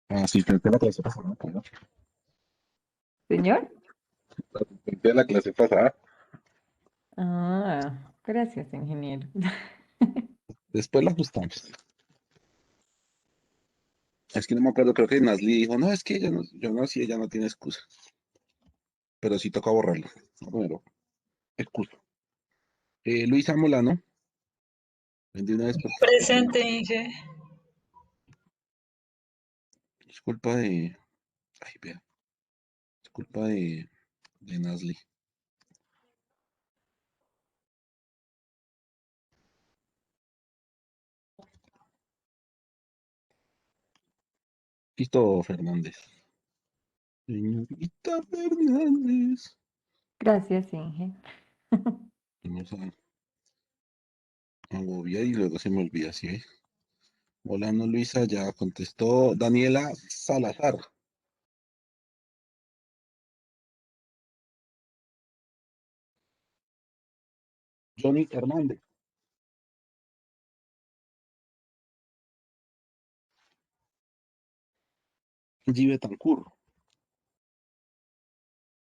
Asistente de la clase pasada, ¿no? Señor. Asistente de la clase pasada. Ah, gracias, ingeniero. Después la ajustamos. Es que no me acuerdo, creo que Nasli dijo, no, es que yo no, si ella no tiene excusa. Pero sí toca borrarlo. Bueno, excusa. Luisa Molano, de una vez porque Presente, Inge. es culpa de. Ay, vea, es culpa de Nasli. Listo, Fernández. Señorita Fernández. Gracias, Inge. Vamos a agobiar y luego se me olvida, ¿sí? Molano Luisa ya contestó. Daniela Salazar. Johnny Hernández. G. Betancourt.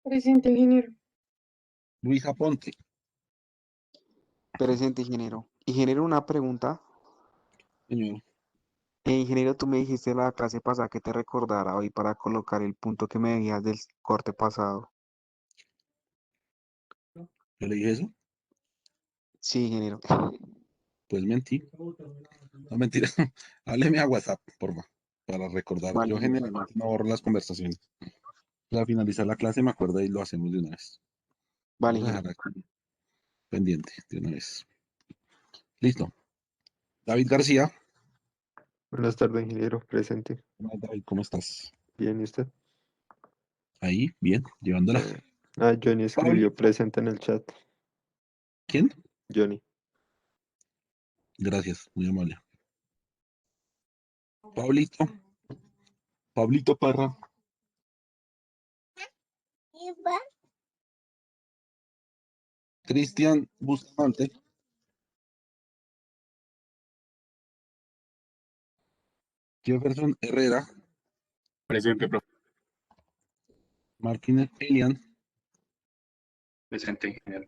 Presente, ingeniero. Luisa Ponte. Presente, ingeniero. Ingeniero, una pregunta. Señor. Ingeniero, tú me dijiste la clase pasada que te recordara hoy para colocar el punto que me debías del corte pasado. ¿Yo le dije eso? Sí, ingeniero. Pues mentí. No, mentira. Hábleme a WhatsApp, porfa, para recordar. Vale, Yo ingeniero. generalmente no borro las conversaciones. Al finalizar la clase me acuerdo y lo hacemos de una vez. Vale, Vamos a ingeniero. dejar aquí pendiente de una vez. Listo. David García. Buenas tardes, ingeniero. Presente. Hola, David, ¿cómo estás? Bien, ¿y usted? Ahí, bien, llevándola. Johnny escribió Pablito. presente en el chat. ¿Quién? Johnny. Gracias, muy amable. Pablito. Pablito Parra. Cristian Bustamante. Jefferson Herrera. Presente, profe. Martínez Elian. Presente, ingeniero.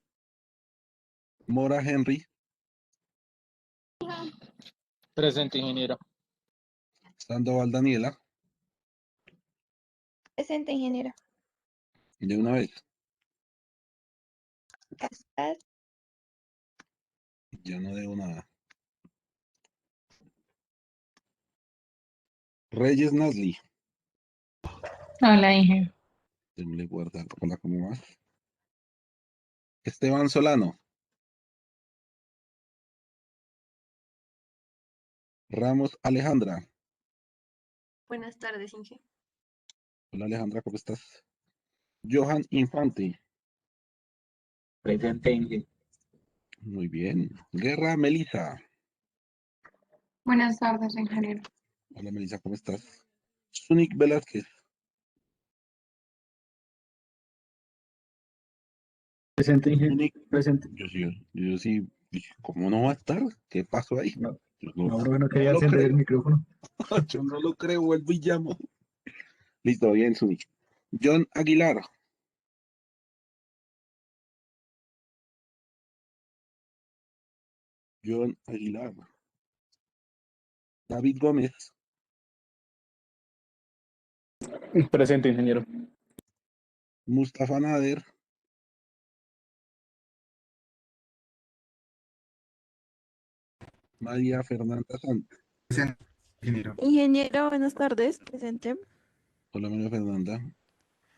Mora Henry. Presente, ingeniero. Sandoval Daniela. Presente, ingeniero. De una vez. ¿Estás? Yo no debo nada. Reyes Nasli. Hola, Inge. Déjame guardar. Hola, ¿cómo vas? Esteban Solano. Ramos Alejandra. Buenas tardes, Inge. Hola Alejandra, ¿cómo estás? Johan Infante. Presente, Inge. Muy bien. Guerra Melisa. Buenas tardes, ingeniero. Hola Melisa, ¿cómo estás? Sunic Velázquez. Presente, Inge. Sunic. Presente. Yo sí dije, ¿cómo no va a estar? ¿Qué pasó ahí? No, Yo no, no, profe, no no quería lo encender el creo. micrófono. Yo no lo creo, vuelvo y llamo. Listo, bien, Sunic. John Aguilar. John Aguilar. David Gómez. Presente, ingeniero. Mustafa Nader. María Fernanda Santos. Presente, ingeniero. Ingeniero, buenas tardes. Presente. Hola María Fernanda.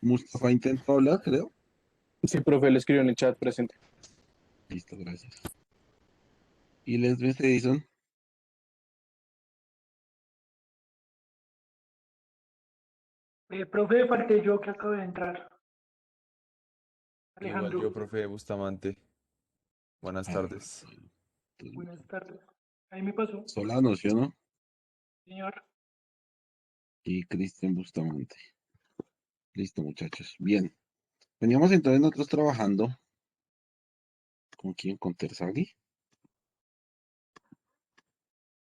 Mustafa intentó hablar, creo. Sí, profe, le escribió en el chat. Presente. Listo, gracias. Y Leslie Edison. Profe, falté yo que acabo de entrar. Igual Alejandro, yo, profe Bustamante. Buenas Ah, tardes. buenas tardes. Ahí me pasó, Solano, ¿sí o no? señor. Y Cristian Bustamante. Listo, muchachos. Bien. Veníamos entonces nosotros trabajando. ¿Con quién? ¿Con Terzaghi?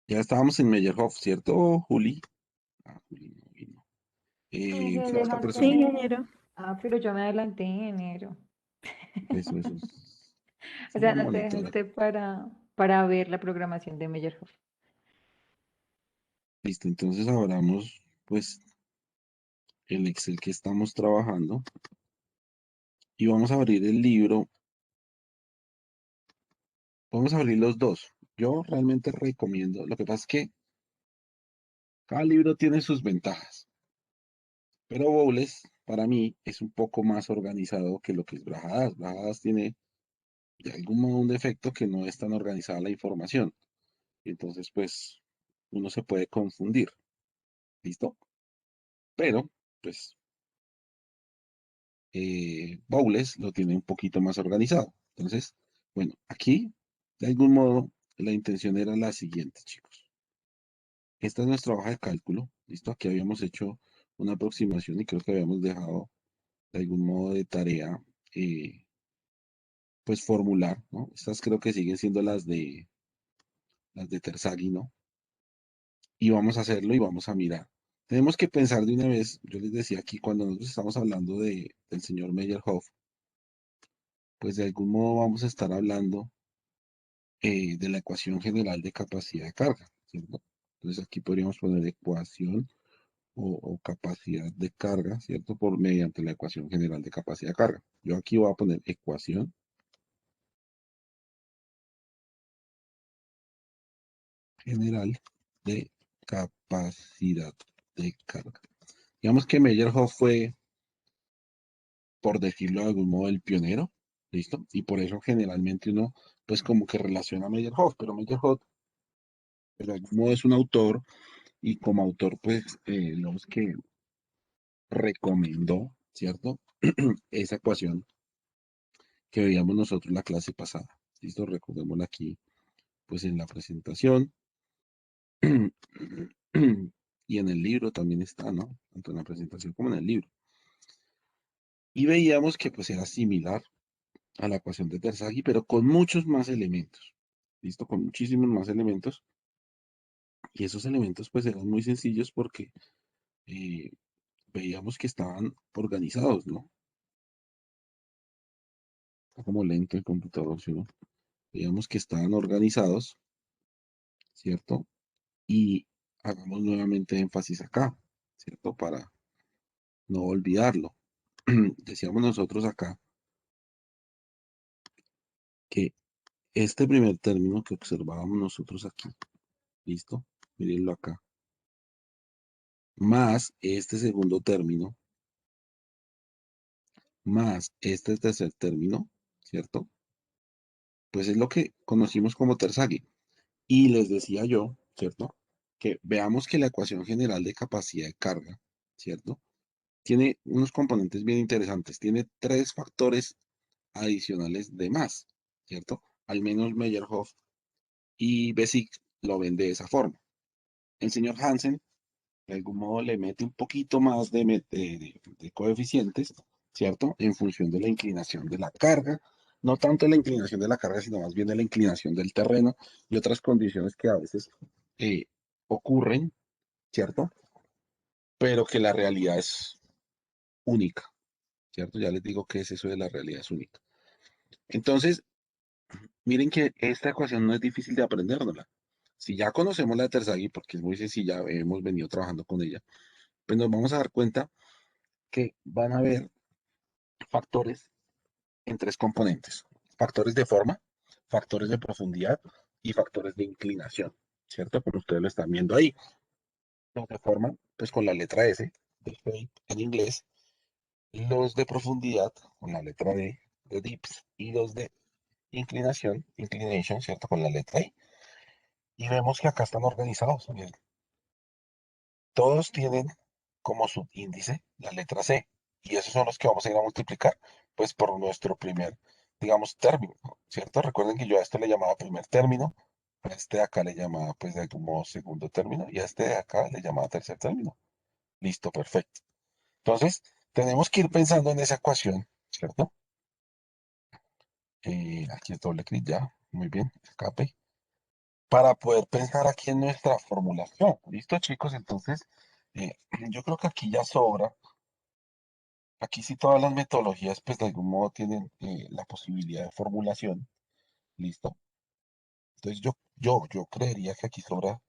Ya estábamos en Meyerhoff, ¿cierto, Juli? Ah, Juli no vino. Inge, ¿Qué otra Sí, persona? ingeniero. Ah, pero yo me adelanté, ingeniero. Eso. O sea, Una no te monitora. dejaste para ver la programación de Meyerhoff. Listo, entonces abramos pues el Excel que estamos trabajando y vamos a abrir el libro. Vamos a abrir los dos. Yo realmente recomiendo. Lo que pasa es que cada libro tiene sus ventajas, pero Bowles para mí es un poco más organizado que lo que es Brajadas. Brajadas tiene de algún modo un defecto que no es tan organizada la información. Y entonces pues uno se puede confundir. ¿Listo? Pero pues Bowles lo tiene un poquito más organizado. Entonces, bueno, aquí, de algún modo, la intención era la siguiente, chicos. Esta es nuestra hoja de cálculo. ¿Listo? Aquí habíamos hecho una aproximación y creo que habíamos dejado de algún modo de tarea, eh, pues formular, ¿no? Estas creo que siguen siendo las de Terzaghi, ¿no? Y vamos a hacerlo y vamos a mirar. Tenemos que pensar de una vez, yo les decía aquí, cuando nosotros estamos hablando del señor Meyerhoff, pues de algún modo vamos a estar hablando de la ecuación general de capacidad de carga, ¿cierto? Entonces aquí podríamos poner ecuación o capacidad de carga, ¿cierto? Por mediante la ecuación general de capacidad de carga. Yo aquí voy a poner ecuación general de capacidad de carga. Digamos que Meyerhoff fue, por decirlo de algún modo, el pionero, ¿listo? Y por eso generalmente uno, pues como que relaciona a Meyerhoff, pero Meyerhoff, pues, de algún modo es un autor y como autor, pues, los que recomendó, ¿cierto? Esa ecuación que veíamos nosotros la clase pasada. ¿Listo? Recordémosla aquí, pues en la presentación. Y en el libro también está, ¿no? Tanto en la presentación como en el libro. Y veíamos que pues era similar a la ecuación de Terzaghi, pero con muchos más elementos. ¿Listo? Con muchísimos más elementos. Y esos elementos pues eran muy sencillos porque eh, veíamos que estaban organizados, ¿no? Está como lento el computador, ¿sí, no? Veíamos que estaban organizados, ¿cierto? Y hagamos nuevamente énfasis acá, ¿cierto? Para no olvidarlo. Decíamos nosotros acá que este primer término que observábamos nosotros aquí, ¿listo? Mírenlo acá. Más este segundo término, más este tercer término, ¿cierto? Pues es lo que conocimos como Terzaghi. Y les decía yo, ¿cierto? Que veamos que la ecuación general de capacidad de carga, ¿cierto? Tiene unos componentes bien interesantes. Tiene tres factores adicionales de más, ¿cierto? Al menos Meyerhoff y Bessick lo ven de esa forma. El señor Hansen, de algún modo, le mete un poquito más de coeficientes, ¿cierto? En función de la inclinación de la carga, no tanto de la inclinación de la carga, sino más bien de la inclinación del terreno y otras condiciones que a veces eh, ocurren, ¿cierto? Pero que la realidad es única, ¿cierto? Ya les digo que es eso de la realidad es única. Entonces, miren que esta ecuación no es difícil de aprendérnosla. Si ya conocemos la de Terzaghi, porque es muy sencilla, hemos venido trabajando con ella, pues nos vamos a dar cuenta que van a haber factores en tres componentes. Factores de forma, factores de profundidad y factores de inclinación, ¿cierto? Como ustedes lo están viendo ahí. Los de forma, pues con la letra S, de shape en inglés, los de profundidad con la letra D, de dips, y los de inclinación, inclination, ¿cierto? Con la letra I. Y vemos que acá están organizados. Miren. Todos tienen como subíndice la letra C. Y esos son los que vamos a ir a multiplicar, pues por nuestro primer, digamos, término, ¿cierto? Recuerden que yo a esto le llamaba primer término, a este de acá le llamaba, pues, de algún modo segundo término, y a este de acá le llamaba tercer término. Listo, perfecto. Entonces, tenemos que ir pensando en esa ecuación, ¿cierto? Aquí es doble clic ya, muy bien, escape. Para poder pensar aquí en nuestra formulación. ¿Listo, chicos? Entonces, Eh, yo creo que aquí ya sobra. Aquí sí todas las metodologías, pues de algún modo tienen la posibilidad de formulación. ¿Listo? Entonces yo creería que aquí sobra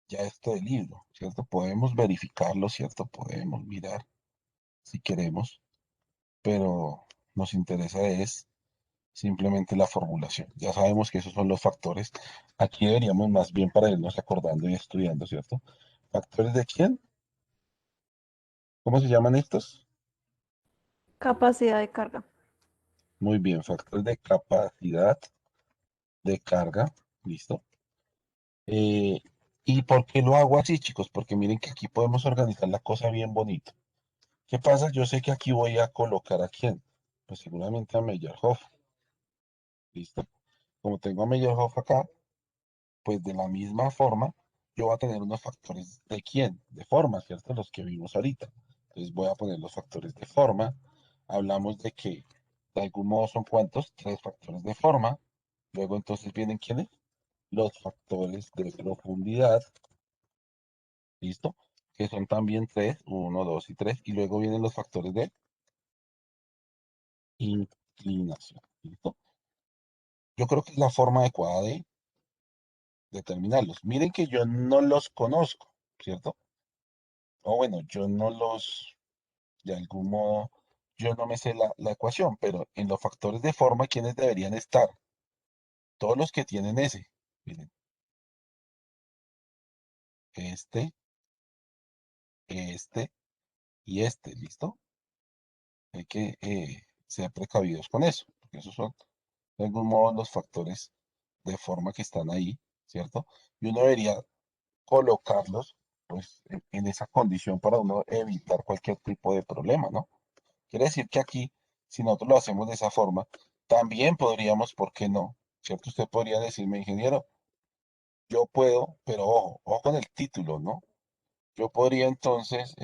ya esto del libro, ¿cierto? Podemos verificarlo, ¿cierto? Podemos mirar si queremos, pero nos interesa es simplemente la formulación. Ya sabemos que esos son los factores. Aquí deberíamos más bien para irnos acordando y estudiando, ¿cierto? ¿Factores de quién? ¿Cómo se llaman estos? Capacidad de carga. Muy bien, factores de capacidad de carga, ¿listo? Eh, ¿Y por qué lo hago así, chicos? Porque miren que aquí podemos organizar la cosa bien bonito. ¿Qué pasa? Yo sé que aquí voy a colocar a quién. Pues seguramente a Meyerhoff, ¿listo? Como tengo a Meyerhoff acá, pues de la misma forma, yo voy a tener unos factores de quién, de forma, ¿cierto? Los que vimos ahorita. Entonces voy a poner los factores de forma. Hablamos de que de algún modo son cuántos, tres factores de forma. Luego entonces vienen quiénes, los factores de profundidad, ¿listo? Que son también tres, uno, dos y tres. Y luego vienen los factores de inclinación, ¿listo? Yo creo que es la forma adecuada de determinarlos. Miren que yo no los conozco, ¿cierto? O bueno, yo no los, de algún modo, yo no me sé la ecuación, pero en los factores de forma, ¿quiénes deberían estar? Todos los que tienen ese. Miren, este, este y este, ¿listo? Hay que ser precavidos con eso, porque esos son, de algún modo, los factores de forma que están ahí, ¿cierto? Y uno debería colocarlos, pues, en esa condición para uno evitar cualquier tipo de problema, ¿no? Quiere decir que aquí, si nosotros lo hacemos de esa forma, también podríamos, ¿por qué no? ¿Cierto? Usted podría decirme, ingeniero, yo puedo, pero ojo, ojo con el título, ¿no? Yo podría entonces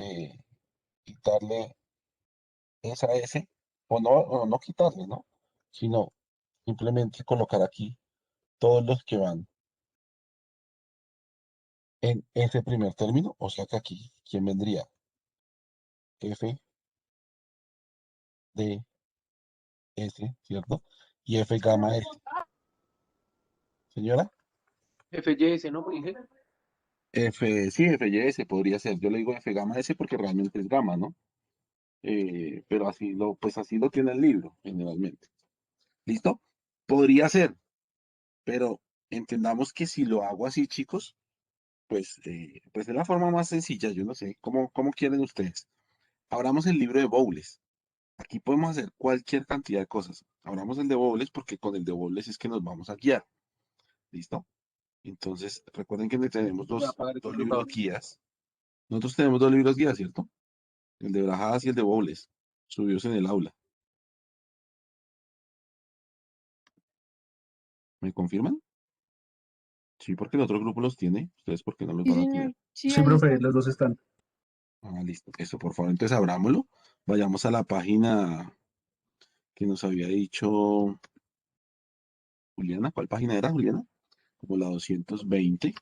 quitarle esa S, o no quitarle, ¿no? Sino simplemente colocar aquí todos los que van en ese primer término, o sea que aquí, ¿quién vendría? F de S, ¿cierto? Y F gamma S. Señora, FYS, ¿no? Dije. F, sí, FYS podría ser. Yo le digo F gamma S porque realmente es gamma, ¿no? Pero pues así lo tiene el libro, generalmente. ¿Listo? Podría ser, pero entendamos que si lo hago así, chicos, pues es la forma más sencilla. Yo no sé, ¿cómo quieren ustedes? Abramos el libro de Bowles. Aquí podemos hacer cualquier cantidad de cosas. Abramos el de Bowles porque con el de Bowles es que nos vamos a guiar. ¿Listo? Entonces, recuerden que tenemos Voy a apagar el dos libros computador. guías. Nosotros tenemos dos libros guías, ¿cierto? El de Brajadas y el de Bowles, subidos en el aula. ¿Me confirman? Sí, porque el otro grupo los tiene. ¿Ustedes por qué no los Sí, van a tener? señor. Sí, Sí, ahí profe, está. los dos están. Ah, listo. Eso, por favor. Entonces, abrámoslo. Vayamos a la página que nos había dicho Juliana. ¿Cuál página era, Juliana? Como la 220.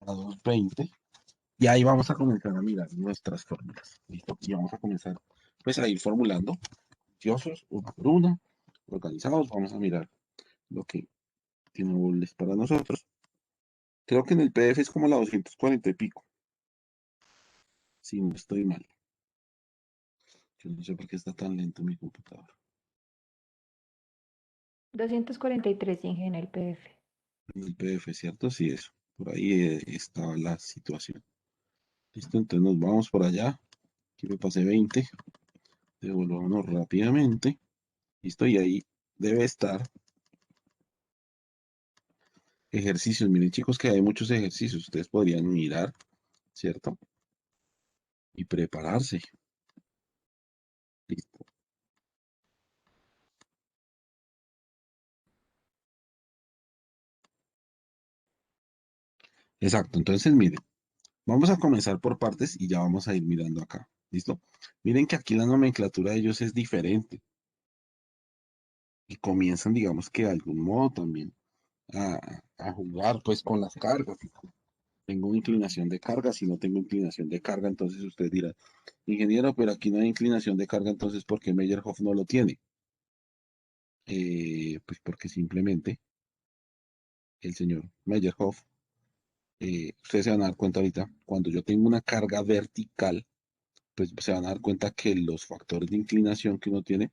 La 220. Y ahí vamos a comenzar a mirar nuestras fórmulas. ¿Listo? Y vamos a comenzar, pues, a ir formulando, juiciosos, una por una, organizados. Vamos a mirar lo que tiene Bowles para nosotros. Creo que en el PDF es como la 240 y pico. Si no estoy mal. Yo no sé por qué está tan lento mi computador. 243 Inge en el PDF. En el PDF, ¿cierto? Sí, eso. Por ahí estaba la situación. Listo, entonces nos vamos por allá. Aquí me pasé 20. Devolvámonos rápidamente. Listo, y ahí debe estar ejercicios. Miren, chicos, que hay muchos ejercicios. Ustedes podrían mirar, ¿cierto? Y prepararse. Listo. Exacto. Entonces, miren, vamos a comenzar por partes y ya vamos a ir mirando acá. ¿Listo? Miren que aquí la nomenclatura de ellos es diferente. y comienzan, digamos que de algún modo también a jugar pues con las cargas. Tengo inclinación de carga, si no tengo inclinación de carga, entonces usted dirá, ingeniero, pero aquí no hay inclinación de carga, entonces ¿por qué Meyerhof no lo tiene? Pues porque simplemente el señor Meyerhof, ustedes se van a dar cuenta ahorita, cuando yo tengo una carga vertical, pues se van a dar cuenta que los factores de inclinación que uno tiene,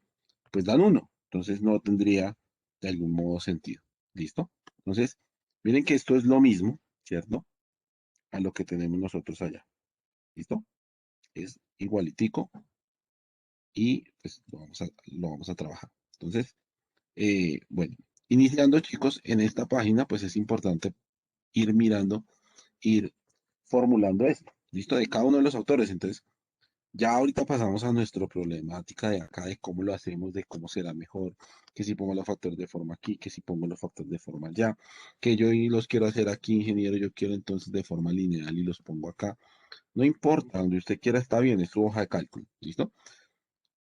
pues dan uno. Entonces no tendría de algún modo sentido. ¿Listo? Entonces, miren que esto es lo mismo, ¿cierto? A lo que tenemos nosotros allá. ¿Listo? Es igualitico y pues lo vamos a trabajar. Entonces, bueno, iniciando chicos, en esta página pues es importante ir mirando, ir formulando esto. ¿Listo? De cada uno de los autores. Entonces, ya ahorita pasamos a nuestra problemática de acá, de cómo lo hacemos, de cómo será mejor, que si pongo los factores de forma aquí, que si pongo los factores de forma allá, que yo y los quiero hacer aquí, ingeniero, yo quiero entonces de forma lineal y los pongo acá. No importa, donde usted quiera está bien, es su hoja de cálculo, ¿listo?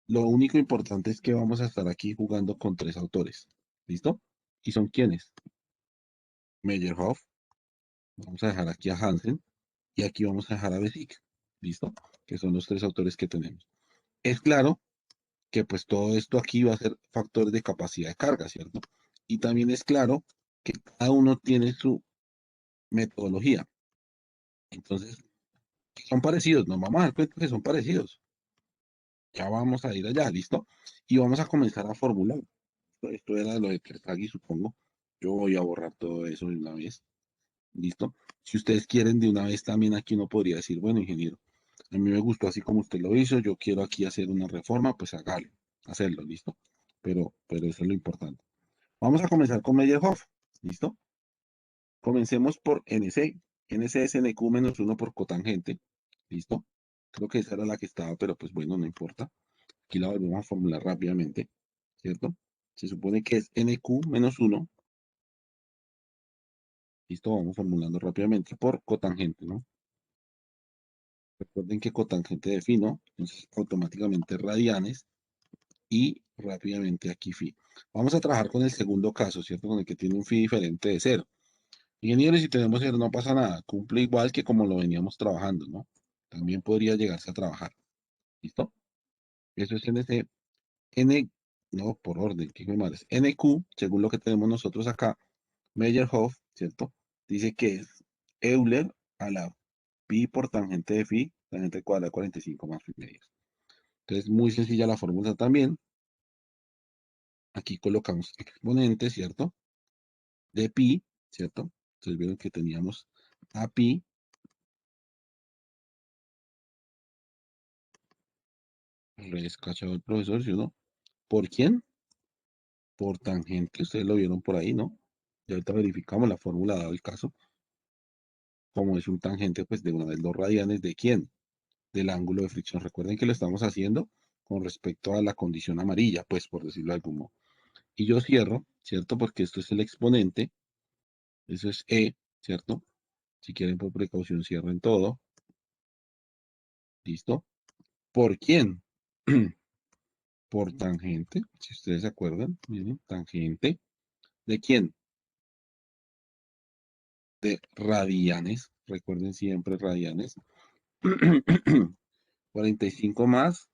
Lo único importante es que vamos a estar aquí jugando con tres autores, ¿listo? ¿Y son quiénes? Meyerhof, vamos a dejar aquí a Hansen, y aquí vamos a dejar a Besick, ¿listo? Que son los tres autores que tenemos. Es claro que pues todo esto aquí va a ser factores de capacidad de carga, ¿cierto? Y también es claro que cada uno tiene su metodología. Entonces, son parecidos, nos vamos a dar cuenta que son parecidos. Ya vamos a ir allá, ¿listo? Y vamos a comenzar a formular. Esto era lo de Terzaghi, supongo. Yo voy a borrar todo eso de una vez, ¿listo? Si ustedes quieren de una vez también aquí uno podría decir, bueno, ingeniero, a mí me gustó así como usted lo hizo, yo quiero aquí hacer una reforma, pues hágalo, hacerlo, ¿listo? Pero eso es lo importante. Vamos a comenzar con Meyerhof. ¿Listo? Comencemos por NC. NC es NQ menos 1 por cotangente. ¿Listo? Creo que esa era la que estaba, pero pues bueno, no importa. Aquí la volvemos a formular rápidamente. ¿Cierto? Se supone que es NQ menos 1. ¿Listo? Vamos formulando rápidamente por cotangente, ¿no? Recuerden que cotangente de phi, ¿no? Entonces automáticamente radianes y rápidamente aquí phi. Vamos a trabajar con el segundo caso, ¿cierto? Con el que tiene un phi diferente de 0. Ingeniero, y si tenemos cero, no pasa nada. Cumple igual que como lo veníamos trabajando, ¿no? También podría llegarse a trabajar. ¿Listo? Eso es NC. N, no, por orden, ¿qué hijo de madres? NQ, según lo que tenemos nosotros acá, Meyerhof, ¿cierto? Dice que es Euler a la pi por tangente de phi, tangente cuadrada de 45 más phi medios. Entonces, muy sencilla la fórmula también. Aquí colocamos exponente, ¿cierto? De pi, ¿cierto? Entonces, vieron que teníamos a pi rescachado el profesor, ¿sí o no? ¿Por quién? Por tangente, ustedes lo vieron por ahí, ¿no? Y ahorita verificamos la fórmula dado el caso. Como es un tangente, pues de una vez los radianes, ¿de quién? Del ángulo de fricción. Recuerden que lo estamos haciendo con respecto a la condición amarilla, pues por decirlo de algún modo. Y yo cierro, ¿cierto? Porque esto es el exponente, eso es E, ¿cierto? Si quieren por precaución cierren todo. ¿Listo? ¿Por quién? Por tangente, si ustedes se acuerdan, miren, tangente. ¿De quién? De radianes, recuerden siempre radianes. 45 más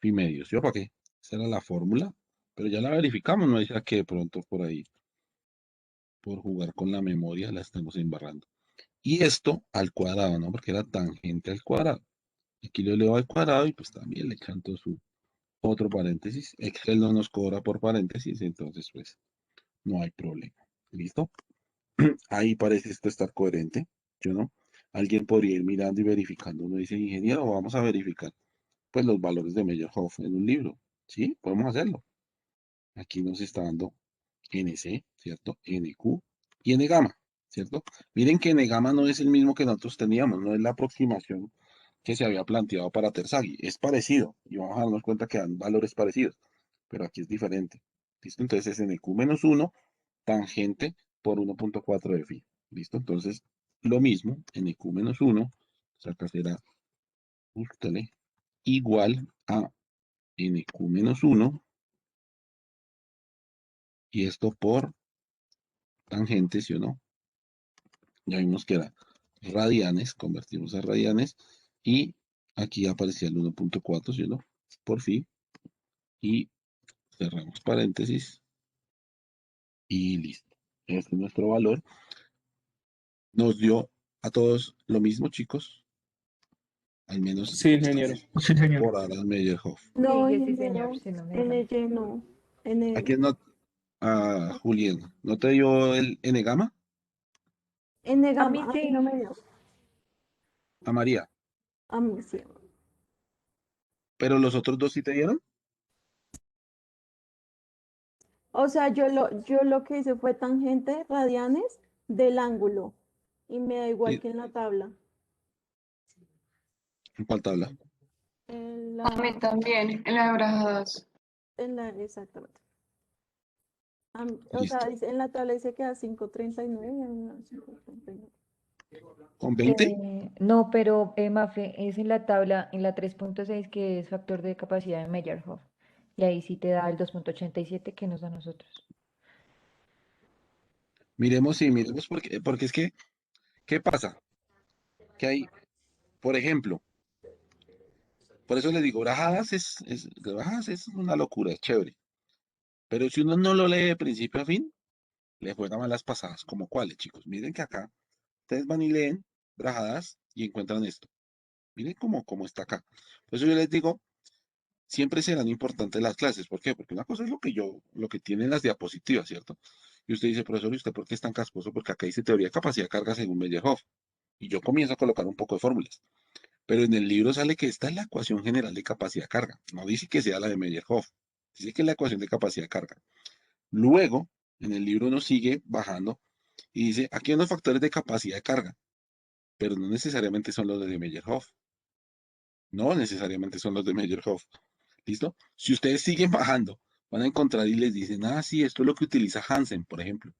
pi medios. ¿Yo para qué? Esa era la fórmula, pero ya la verificamos, no dice que de pronto por ahí, por jugar con la memoria, la estamos embarrando. Y esto al cuadrado, ¿no? Porque era tangente al cuadrado. Aquí lo elevo al cuadrado y pues también le canto su otro paréntesis. Excel no nos cobra por paréntesis, entonces pues no hay problema. ¿Listo? Ahí parece esto estar coherente, ¿yo no? Alguien podría ir mirando y verificando. Uno dice, ingeniero, vamos a verificar pues los valores de Meyerhof en un libro. Sí, podemos hacerlo. Aquí nos está dando NC, ¿cierto? NQ y N gamma, ¿cierto? Miren que N gamma no es el mismo que nosotros teníamos, no es la aproximación que se había planteado para Terzaghi. Es parecido y vamos a darnos cuenta que dan valores parecidos, pero aquí es diferente. ¿Listo? Entonces es NQ menos 1 tangente por 1.4 de phi. ¿Listo? Entonces, lo mismo, NQ menos 1, acá será, ústale, igual a NQ menos 1 Y esto por tangente, ¿sí o no? Ya vimos que era radianes, convertimos a radianes, y aquí aparecía el 1.4, ¿sí o no? Por fin. Y cerramos paréntesis. Y listo. Este es nuestro valor. Nos dio a todos lo mismo, chicos. Al menos Sí, ingeniero. Sí, señor. por ahora Meyerhoff. No, Sí, sí, ingeniero. señor, si no me equivoco. NY no. ¿A N. quién no? A Julián. ¿No te dio el N-gama? N A mí gamma. A mí sí. no me dio. A María. A mí sí. ¿Pero los otros dos sí te dieron? O sea, yo lo que hice fue tangente radianes del ángulo. Y me da igual Sí. que en la tabla. ¿En cuál tabla? En A mí la, también, en la brajadas. exactamente. O sea, Listo. en la tabla dice que a 5.39 y a mí me da 5.39. ¿Con 20? No, pero Mafe, es en la tabla, en la 3.6 que es factor de capacidad de Meyerhoff. Y ahí sí te da el 2.87 que nos da a nosotros. Miremos, sí, miremos porque es que, ¿qué pasa? Que hay, por ejemplo, por eso les digo, Brajadas es una locura, es chévere. Pero si uno no lo lee de principio a fin, le juega malas pasadas. ¿Como cuáles, chicos? Miren que acá, ustedes van y leen Brajadas y encuentran esto. Miren cómo está acá. Por eso yo les digo, siempre serán importantes las clases. ¿Por qué? Porque una cosa es lo que tienen las diapositivas, ¿cierto? Y usted dice, profesor, ¿y usted por qué es tan casposo? Porque acá dice teoría de capacidad de carga según Meyerhoff. Y yo comienzo a colocar un poco de fórmulas. Pero en el libro sale que esta es la ecuación general de capacidad de carga. No dice que sea la de Meyerhoff. Dice que es la ecuación de capacidad de carga. Luego, en el libro uno sigue bajando y dice, aquí hay unos factores de capacidad de carga, pero no necesariamente son los de Meyerhoff. No necesariamente son los de Meyerhoff. ¿Listo? Si ustedes siguen bajando, van a encontrar y les dicen, ah, sí, esto es lo que utiliza Hansen, por ejemplo.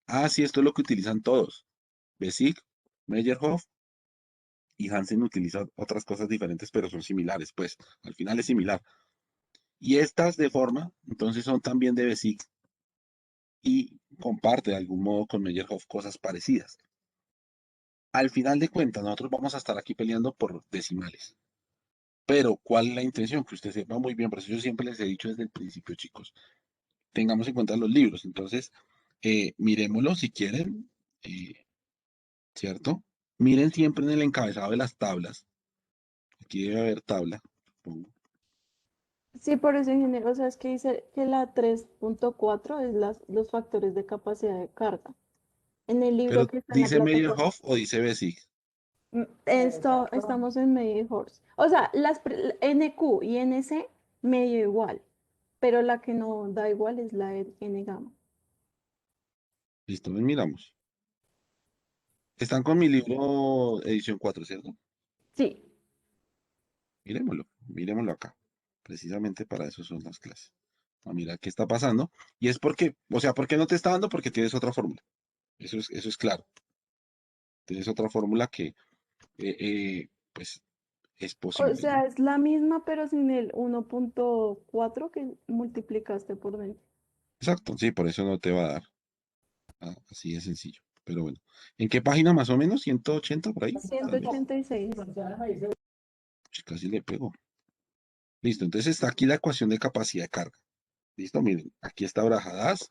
Ah, sí, esto es lo que utilizan todos. Besic, Meyerhoff y Hansen utilizan otras cosas diferentes, pero son similares, pues al final es similar. Y estas de forma, entonces son también de Besic y comparte de algún modo con Meyerhoff cosas parecidas. Al final de cuentas, nosotros vamos a estar aquí peleando por decimales. Pero, ¿cuál es la intención? Que usted sepa muy bien, por eso yo siempre les he dicho desde el principio, chicos, tengamos en cuenta los libros. Entonces, miremoslo si quieren, ¿cierto? Miren siempre en el encabezado de las tablas. Aquí debe haber tabla, supongo. Sí, por eso, ingeniero. O sea, es que dice que la 3.4 es los factores de capacidad de carga. En el libro Pero, que está en la ¿dice plataforma. Meyerhoff o dice Besic? Estamos en medio horse. O sea, NQ y NC medio igual, pero la que no da igual es la N gamma. Listo, ven, miramos. Están con mi libro edición 4, ¿cierto? Sí, Miremoslo acá. Precisamente para eso son las clases. A mirar qué está pasando. Y es porque, o sea, ¿por qué no te está dando? Porque tienes otra fórmula. Eso es claro. Tienes otra fórmula que, pues, es o posible, ¿no? sea, es la misma, pero sin el 1.4 que multiplicaste por 20. Exacto, sí, por eso no te va a dar. Así de sencillo. Pero bueno. ¿En qué página más o menos? ¿180 por ahí? Tal vez. 186. Casi le pego. Listo, entonces está aquí la ecuación de capacidad de carga. Listo, miren, aquí está Brajadas.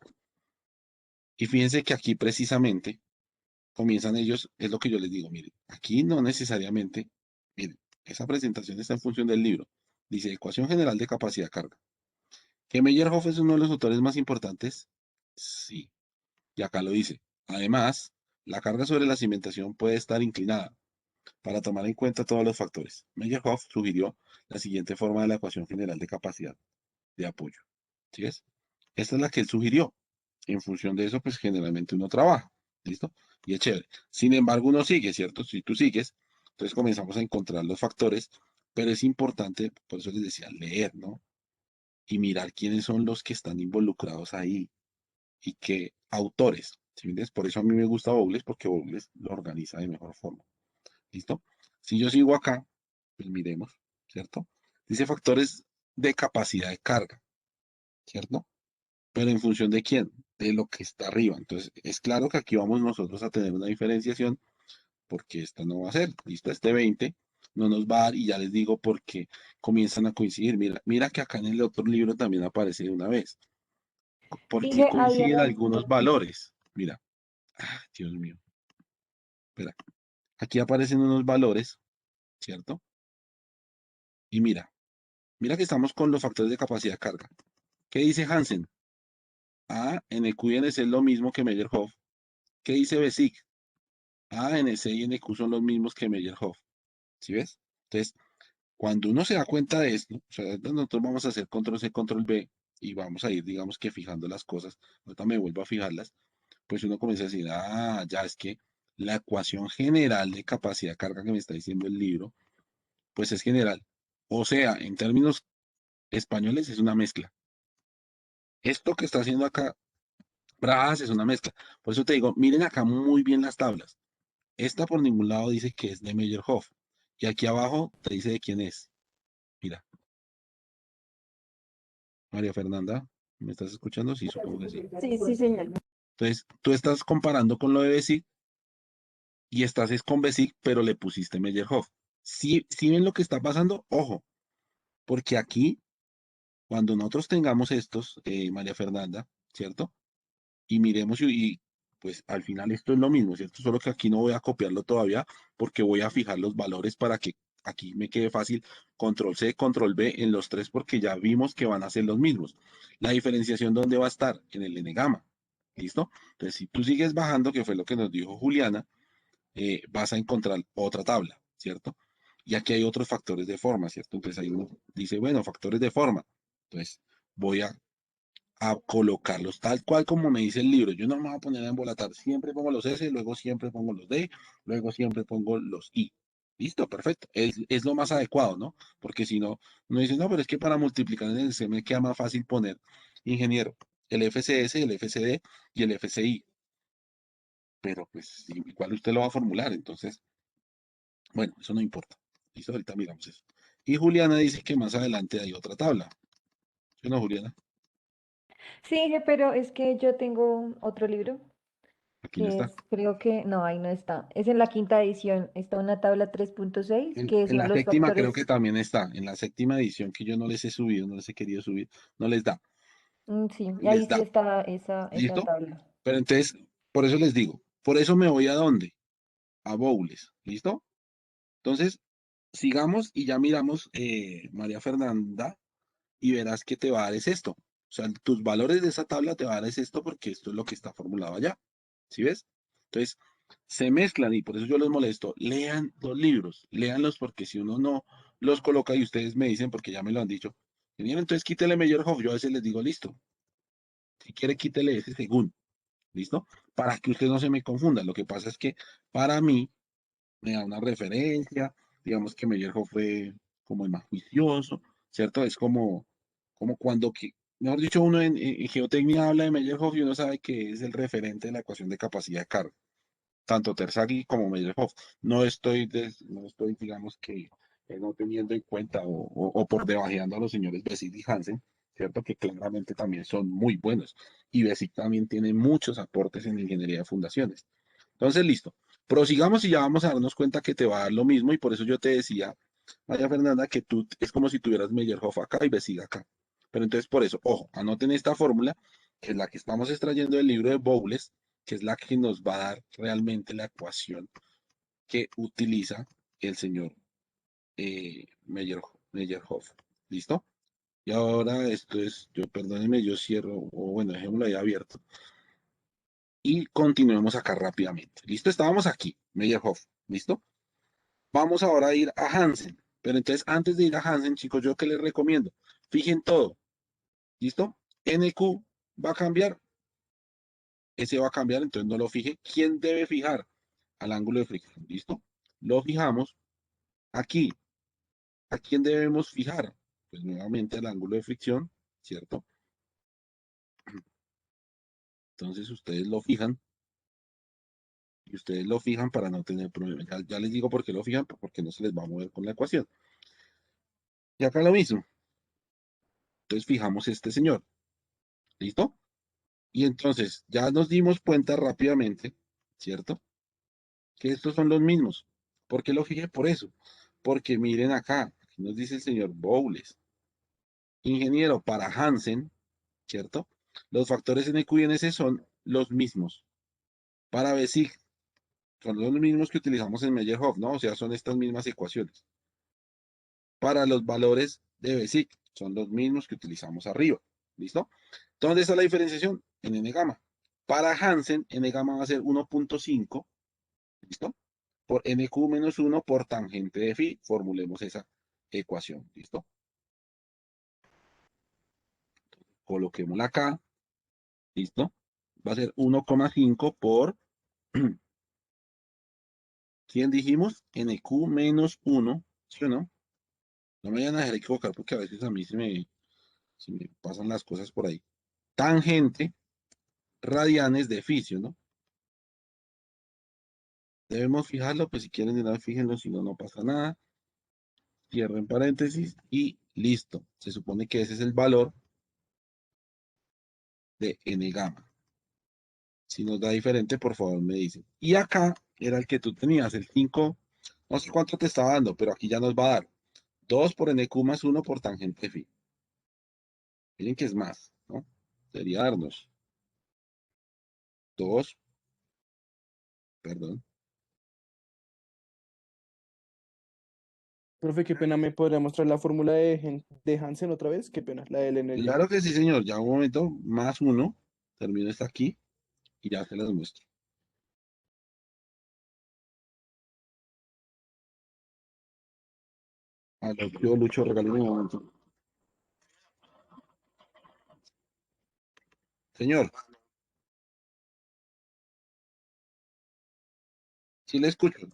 Y fíjense que aquí precisamente comienzan ellos, es lo que yo les digo, miren, aquí no necesariamente, miren, esa presentación está en función del libro. Dice ecuación general de capacidad de carga. ¿Que Meyerhoff es uno de los autores más importantes? Sí, y acá lo dice. Además, la carga sobre la cimentación puede estar inclinada para tomar en cuenta todos los factores. Meyerhoff sugirió la siguiente forma de la ecuación general de capacidad de apoyo. ¿Sí es? Esta es la que él sugirió. En función de eso, pues generalmente uno trabaja. ¿Listo? Y es chévere. Sin embargo, uno sigue, ¿cierto? Si tú sigues, entonces comenzamos a encontrar los factores, pero es importante, por eso les decía, leer, ¿no? Y mirar quiénes son los que están involucrados ahí y qué autores. ¿Sí me entiendes? Por eso a mí me gusta Bowles, porque Bowles lo organiza de mejor forma. ¿Listo? Si yo sigo acá, pues miremos, ¿cierto? Dice factores de capacidad de carga, ¿cierto? pero ¿en función de quién? De lo que está arriba. Entonces, es claro que aquí vamos nosotros a tener una diferenciación porque esta no va a ser, listo, este 20 no nos va a dar y ya les digo porque comienzan a coincidir. Mira, mira que acá en el otro libro también aparece de una vez, porque Dije, ahí coinciden eran algunos valores. Mira, Dios mío, espera, aquí aparecen unos valores, ¿cierto? Y mira, mira que estamos con los factores de capacidad de carga. ¿Qué dice Hansen? NQ y NC es lo mismo que Meyerhoff. ¿Qué dice Besic? NC y NQ son los mismos que Meyerhoff. ¿Sí ves? Entonces, cuando uno se da cuenta de esto, o sea, nosotros vamos a hacer control C, control V y vamos a ir, digamos que fijando las cosas. Ahorita me vuelvo a fijarlas. Pues uno comienza a decir, ya es que la ecuación general de capacidad de carga que me está diciendo el libro, pues es general. O sea, en términos españoles es una mezcla. Esto que está haciendo acá Bras es una mezcla. Por eso te digo, miren acá muy bien las tablas. Esta por ningún lado dice que es de Meyerhoff. Y aquí abajo te dice de quién es. Mira, María Fernanda, ¿me estás escuchando? Sí, supongo que sí. Sí, sí, señor. Entonces, tú estás comparando con lo de Besic y estás es con Besic, pero le pusiste Meyerhoff. Si ven lo que está pasando, ojo, porque aquí, cuando nosotros tengamos estos, María Fernanda, ¿cierto? Y miremos pues al final esto es lo mismo, ¿cierto? Solo que aquí no voy a copiarlo todavía porque voy a fijar los valores para que aquí me quede fácil control C, control V en los tres porque ya vimos que van a ser los mismos. La diferenciación, ¿dónde va a estar? En el N gamma. ¿Listo? Entonces, si tú sigues bajando, que fue lo que nos dijo Juliana, vas a encontrar otra tabla, ¿cierto? Y aquí hay otros factores de forma, ¿cierto? Entonces ahí uno dice, bueno, factores de forma. Entonces, voy a colocarlos tal cual como me dice el libro. Yo no me voy a poner a embolatar. Siempre pongo los S, luego siempre pongo los D, luego siempre pongo los I. Listo, perfecto. Es lo más adecuado, ¿no? Porque si no, uno dice, no, pero es que para multiplicar en el C me queda más fácil poner, ingeniero, el FCS, el FCD y el FCI. Pero pues igual usted lo va a formular, entonces, bueno, eso no importa. Listo, ahorita miramos eso. Y Juliana dice que más adelante hay otra tabla. ¿Sí o no, Juliana? Sí, dije, pero es que yo tengo otro libro Aquí no que está. es, creo que, no, ahí no está. Es en la quinta edición, está una tabla 3.6 que En son la los séptima creo factores. que también está. En la séptima edición que yo no les he subido, no les he querido subir, no les da. Sí, y Les ahí sí da. está esa ¿Listo? tabla. Pero entonces, por eso les digo, por eso me voy a dónde? A Bowles. ¿Listo? Entonces, sigamos y ya miramos, María Fernanda, y verás que te va a dar es esto. O sea, tus valores de esa tabla te va a dar es esto porque esto es lo que está formulado allá. ¿Sí ves? Entonces, se mezclan y por eso yo los molesto. Lean los libros, léanlos porque si uno no los coloca y ustedes me dicen, porque ya me lo han dicho, ingeniero, entonces quítele Meyerhoff. Yo a veces les digo, listo, si quiere quítele ese según, ¿listo? Para que usted no se me confunda. Lo que pasa es que para mí me da una referencia, digamos que Meyerhoff fue como el más juicioso, ¿cierto? Es como cuando, mejor dicho, uno en geotecnia habla de Meyerhoff y uno sabe que es el referente de la ecuación de capacidad de carga, tanto Terzaghi como Meyerhoff. No estoy, digamos que no teniendo en cuenta o por debajeando a los señores Bessick y Hansen, ¿cierto? Que claramente también son muy buenos. Y Bessick también tiene muchos aportes en ingeniería de fundaciones. Entonces, listo. Prosigamos y ya vamos a darnos cuenta que te va a dar lo mismo y por eso yo te decía, María Fernanda, que tú es como si tuvieras Meyerhoff acá y Bessick acá. Pero entonces, por eso, ojo, anoten esta fórmula, que es la que estamos extrayendo del libro de Bowles, que es la que nos va a dar realmente la ecuación que utiliza el señor Meyerhoff. ¿Listo? Y ahora esto es, perdónenme, yo cierro, o bueno, dejémoslo ahí abierto. Y continuemos acá rápidamente. ¿Listo? Estábamos aquí, Meyerhoff. ¿Listo? Vamos ahora a ir a Hansen. Pero entonces, antes de ir a Hansen, chicos, yo que les recomiendo, fijen todo. ¿Listo? NQ va a cambiar, ese va a cambiar, entonces no lo fije. ¿Quién debe fijar? Al ángulo de fricción. ¿Listo? Lo fijamos aquí. ¿A quién debemos fijar? Pues nuevamente al ángulo de fricción, ¿cierto? Entonces ustedes lo fijan y ustedes lo fijan para no tener problemas. Ya les digo por qué lo fijan, porque no se les va a mover con la ecuación. Y acá lo mismo. Entonces fijamos este señor. ¿Listo? Y entonces ya nos dimos cuenta rápidamente, ¿cierto? Que estos son los mismos. ¿Por qué lo fijé? Por eso. Porque miren acá, aquí nos dice el señor Bowles. Ingeniero, para Hansen, ¿cierto? Los factores NQ y NS son los mismos. Para BESIG son los mismos que utilizamos en Meyerhoff, ¿no? O sea, son estas mismas ecuaciones. Para los valores de BESIG son los mismos que utilizamos arriba. ¿Listo? ¿Dónde está la diferenciación? En N gamma. Para Hansen, N gamma va a ser 1.5, ¿listo? Por NQ menos 1 por tangente de phi. Formulemos esa ecuación, ¿listo? Coloquémosla acá, ¿listo? Va a ser 1,5 por, ¿quién dijimos? NQ menos 1, ¿sí o no? No me vayan a dejar equivocar porque a veces a mí se me pasan las cosas por ahí. Tangente, radianes de phi, ¿sí o no? Debemos fijarlo, pues si quieren de nada, fíjenlo, si no, no pasa nada. Cierren paréntesis y listo. Se supone que ese es el valor de N gamma. Si nos da diferente, por favor me dicen. Y acá era el que tú tenías, el 5, no sé cuánto te estaba dando, pero aquí ya nos va a dar 2 por NQ más 1 por tangente phi. Miren que es más, ¿no? Debería darnos 2, perdón. Profe, qué pena, ¿me podría mostrar la fórmula de Hansen otra vez? Qué pena, la del energía. Claro que sí, señor. Ya un momento, más 1. Termino esta aquí y ya se las muestro. A lo que yo, Lucho, regálame un momento. Señor, sí le escucho.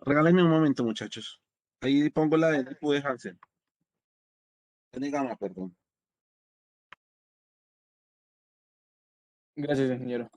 Regálenme un momento, muchachos. Ahí pongo la de NQ de Hansen. N gamma, perdón. Gracias, ingeniero.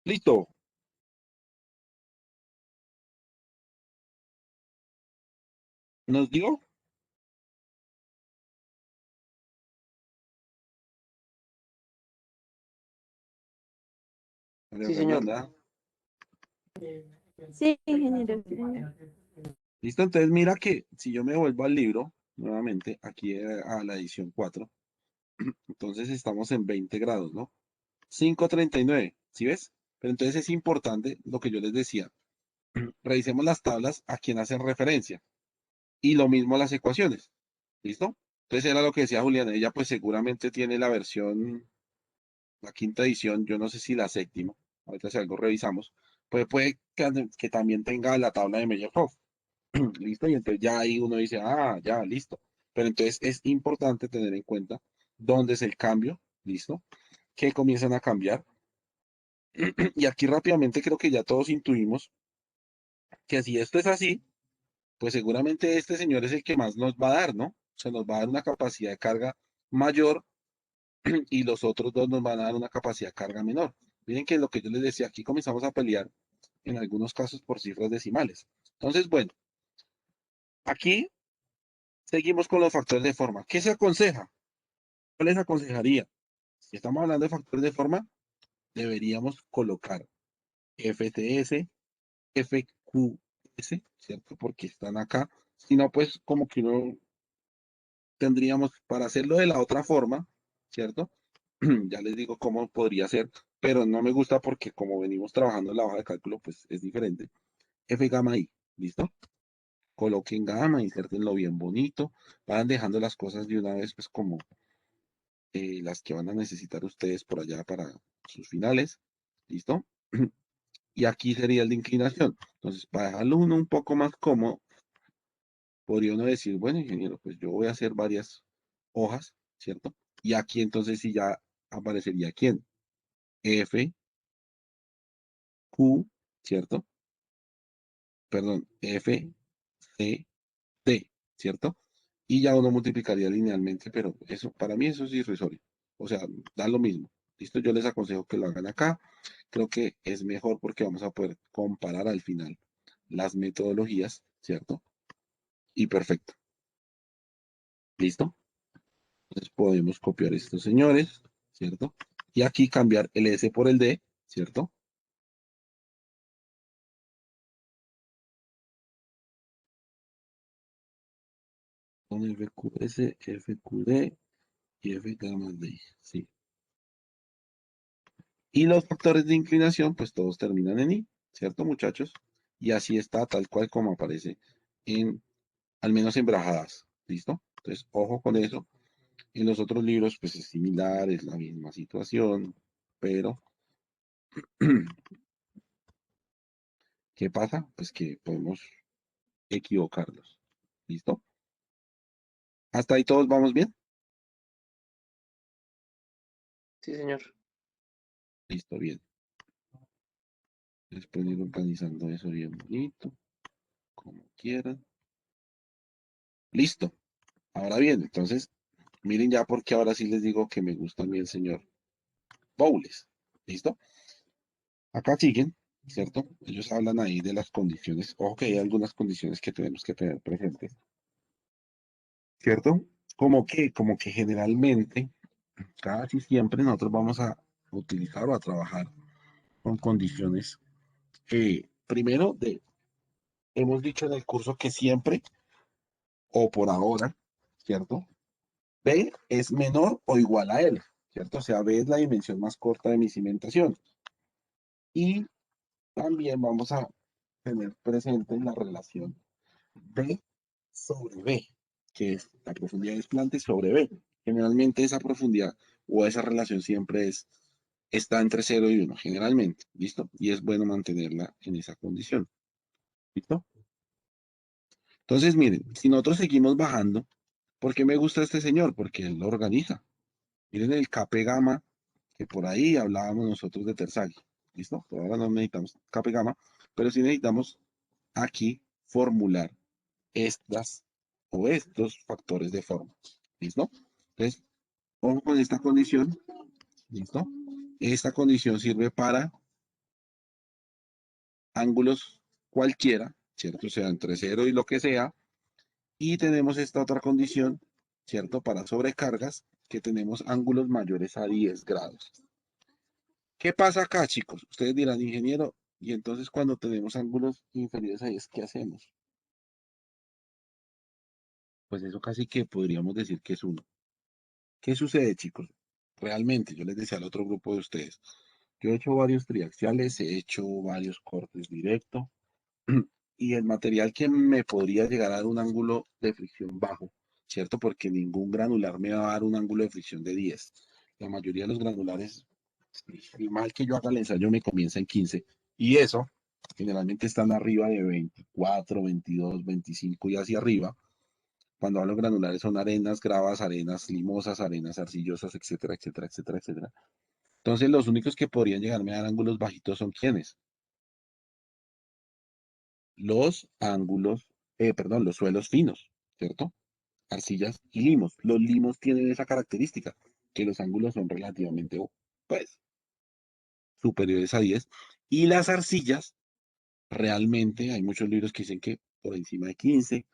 Listo. ¿Nos dio? María Sí, señor. Fernanda. Sí, ingeniero. Sí. Listo, entonces mira que si yo me vuelvo al libro, nuevamente, aquí a la edición 4, entonces estamos en 20 grados, ¿no? 5:39, ¿sí ves? Pero entonces es importante lo que yo les decía. Revisemos las tablas a quien hacen referencia y lo mismo las ecuaciones. ¿Listo? Entonces era lo que decía Juliana. Ella pues seguramente tiene la versión, la quinta edición, yo no sé si la séptima, ahorita si algo revisamos, pues puede que también tenga la tabla de Meyerhoff. ¿Listo? Y entonces ya ahí uno dice, ah, ya, listo. Pero entonces es importante tener en cuenta dónde es el cambio, ¿listo? Que comienzan a cambiar. Y aquí rápidamente creo que ya todos intuimos que si esto es así, pues seguramente este señor es el que más nos va a dar, ¿no? Se nos va a dar una capacidad de carga mayor y los otros dos nos van a dar una capacidad de carga menor. Miren que lo que yo les decía, aquí comenzamos a pelear en algunos casos por cifras decimales. Entonces, bueno, aquí seguimos con los factores de forma. ¿Qué se aconseja? ¿Qué les aconsejaría? Si estamos hablando de factores de forma, deberíamos colocar FTS, FQS, ¿cierto? Porque están acá. Si no, pues como que uno tendríamos para hacerlo de la otra forma, ¿cierto? Ya les digo cómo podría ser, pero no me gusta porque como venimos trabajando en la hoja de cálculo, pues es diferente. F gamma I, ¿listo? Coloquen gamma, insértenlo bien bonito, van dejando las cosas de una vez, pues como las que van a necesitar ustedes por allá para sus finales, ¿listo? Y aquí sería el de inclinación. Entonces, para dejarlo uno un poco más cómodo, podría uno decir, bueno, ingeniero, pues yo voy a hacer varias hojas, ¿cierto? Y aquí entonces sí ya aparecería quién, F, Q, ¿cierto? Perdón, F, C, D, ¿cierto? Y ya uno multiplicaría linealmente, pero eso, para mí eso es irrisorio. O sea, da lo mismo. ¿Listo? Yo les aconsejo que lo hagan acá. Creo que es mejor porque vamos a poder comparar al final las metodologías, ¿cierto? Y perfecto. ¿Listo? Entonces podemos copiar estos señores, ¿cierto? Y aquí cambiar el S por el D, ¿cierto? Con FQS, FQD y F gamma D, sí. Y los factores de inclinación, pues todos terminan en I, ¿cierto, muchachos? Y así está tal cual como aparece en, al menos en Brajadas, ¿listo? Entonces, ojo con eso. En los otros libros, pues es similar, es la misma situación, pero ¿qué pasa? Pues que podemos equivocarlos, ¿listo? ¿Hasta ahí todos vamos bien? Sí, señor. Listo, bien. Después ir organizando eso bien bonito, como quieran. Listo. Ahora bien, entonces, miren ya porque ahora sí les digo que me gusta a mí el señor Bowles. ¿Listo? Acá siguen, ¿cierto? Ellos hablan ahí de las condiciones. Ojo que hay algunas condiciones que tenemos que tener presentes, ¿cierto? Como que generalmente, casi siempre nosotros vamos a utilizar o a trabajar con condiciones. Primero, hemos dicho en el curso que siempre, o por ahora, ¿cierto? B es menor o igual a L, ¿cierto? O sea, B es la dimensión más corta de mi cimentación. Y también vamos a tener presente la relación B sobre B, que es la profundidad desplante sobre B. Generalmente esa profundidad o esa relación siempre está entre 0 y 1, generalmente, ¿listo? Y es bueno mantenerla en esa condición, ¿listo? Entonces, miren, si nosotros seguimos bajando, ¿por qué me gusta este señor? Porque él lo organiza. Miren el KP gamma, que por ahí hablábamos nosotros de Terzaghi, ¿listo? Por ahora no necesitamos KP gamma, pero sí necesitamos aquí formular estas o estos factores de forma. ¿Listo? Entonces, ojo con esta condición. ¿Listo? Esta condición sirve para ángulos cualquiera, ¿cierto? O sea, entre 0 y lo que sea. Y tenemos esta otra condición, ¿cierto? Para sobrecargas, que tenemos ángulos mayores a 10 grados. ¿Qué pasa acá, chicos? Ustedes dirán, ingeniero, y entonces cuando tenemos ángulos inferiores a 10, ¿qué hacemos? Pues eso casi que podríamos decir que es 1. ¿Qué sucede, chicos? Realmente, yo les decía al otro grupo de ustedes, yo he hecho varios triaxiales, he hecho varios cortes directos, y el material que me podría llegar a dar un ángulo de fricción bajo, ¿cierto? Porque ningún granular me va a dar un ángulo de fricción de 10. La mayoría de los granulares, el mal que yo haga el ensayo me comienza en 15. Y eso, generalmente están arriba de 24, 22, 25 y hacia arriba. Cuando hablo de granulares son arenas, gravas, arenas limosas, arenas arcillosas, etcétera, etcétera, etcétera, etcétera. Entonces, los únicos que podrían llegarme a dar ángulos bajitos son ¿quiénes? Los ángulos, perdón, los suelos finos, ¿cierto? Arcillas y limos. Los limos tienen esa característica, que los ángulos son relativamente, pues, superiores a 10. Y las arcillas, realmente, hay muchos libros que dicen que por encima de 15,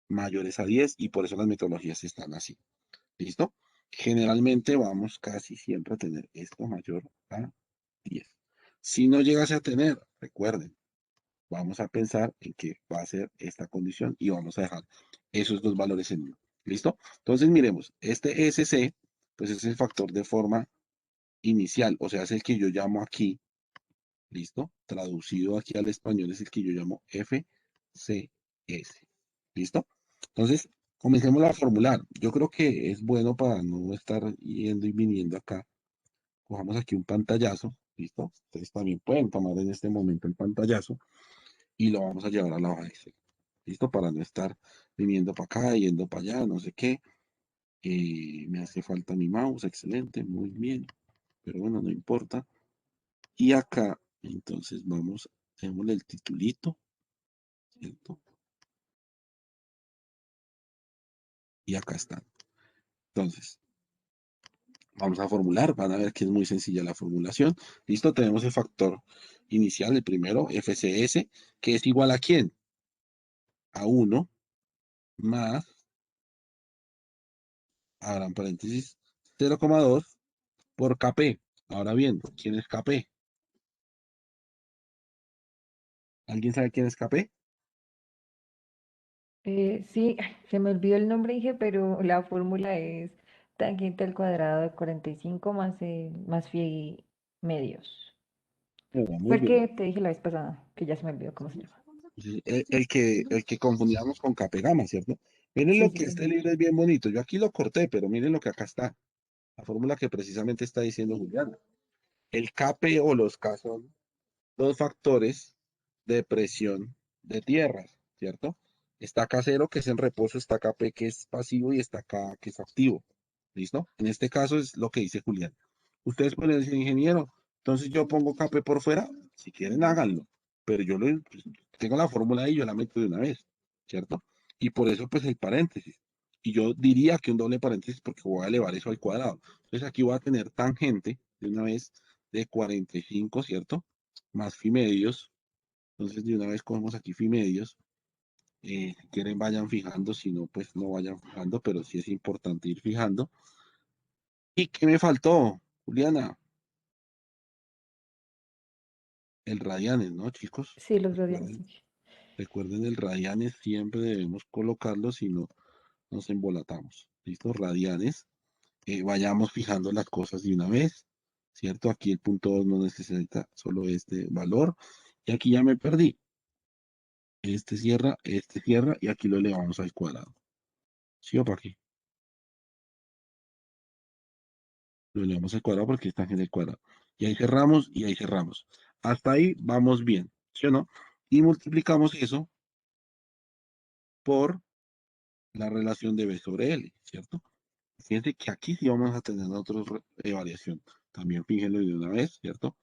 mayores a 10, y por eso las metodologías están así. ¿Listo? Generalmente vamos casi siempre a tener esto mayor a 10. Si no llegase a tener, recuerden, vamos a pensar en que va a ser esta condición y vamos a dejar esos dos valores en 1. ¿Listo? Entonces miremos, este SC, pues es el factor de forma inicial, o sea, es el que yo llamo aquí, ¿listo? Traducido aquí al español es el que yo llamo FCS. ¿Listo? Entonces, comencemos a formular. Yo creo que es bueno para no estar yendo y viniendo acá. Cojamos aquí un pantallazo, ¿listo? Ustedes también pueden tomar en este momento el pantallazo y lo vamos a llevar a la hoja de Excel. ¿Listo? Para no estar viniendo para acá, yendo para allá, no sé qué. Me hace falta mi mouse, excelente, muy bien. Pero bueno, no importa. Y acá, entonces vamos, démosle el titulito, ¿cierto? Y acá están. Entonces, vamos a formular, van a ver que es muy sencilla la formulación. ¿Listo? Tenemos el factor inicial, el primero, FCS, que es igual a ¿quién? A 1 más, ahora en paréntesis, 0,2 por KP. Ahora bien, ¿quién es KP? ¿Alguien sabe quién es KP? Sí, se me olvidó el nombre, dije, pero la fórmula es tangente al cuadrado de 45 más phi medios. Bueno, Fue muy el bien. que te dije la vez pasada, que ya se me olvidó cómo se llama. Sí, el que confundíamos con KP Gamma, ¿cierto? Miren Sí, lo sí, que sí. este libro es bien bonito. Yo aquí lo corté, pero miren lo que acá está. La fórmula que precisamente está diciendo Julián. El KP o los K son dos factores de presión de tierras, ¿cierto? Está K0 que es en reposo, está KP que es pasivo y está K que es activo. ¿Listo? En este caso es lo que dice Julián. Ustedes pueden decir, ingeniero, entonces yo pongo KP por fuera, si quieren háganlo, pero yo pues, tengo la fórmula ahí, yo la meto de una vez, ¿cierto? Y por eso pues el paréntesis. Y yo diría que un doble paréntesis porque voy a elevar eso al cuadrado. Entonces aquí voy a tener tangente de una vez de 45, ¿cierto? Más phi medios. Entonces, de una vez cogemos aquí phi medios. Si quieren, vayan fijando. Si no, pues no vayan fijando, pero sí es importante ir fijando. ¿Y qué me faltó, Juliana? El radianes, ¿no, chicos? Sí, los radianes. Recuerden, recuerden el radianes, siempre debemos colocarlo, si no nos embolatamos. ¿Listo? Radianes. Vayamos fijando las cosas de una vez, ¿cierto? Aquí el punto 2 no necesita solo este valor. Y aquí ya me perdí. Este cierra y aquí lo elevamos al cuadrado. ¿Sí o para qué? Lo elevamos al cuadrado porque está en el cuadrado. Y ahí cerramos y ahí cerramos. Hasta ahí vamos bien, ¿sí o no? Y multiplicamos eso por la relación de B sobre L, ¿cierto? Fíjense que aquí sí vamos a tener otra variación. También fíjenlo de una vez, ¿cierto?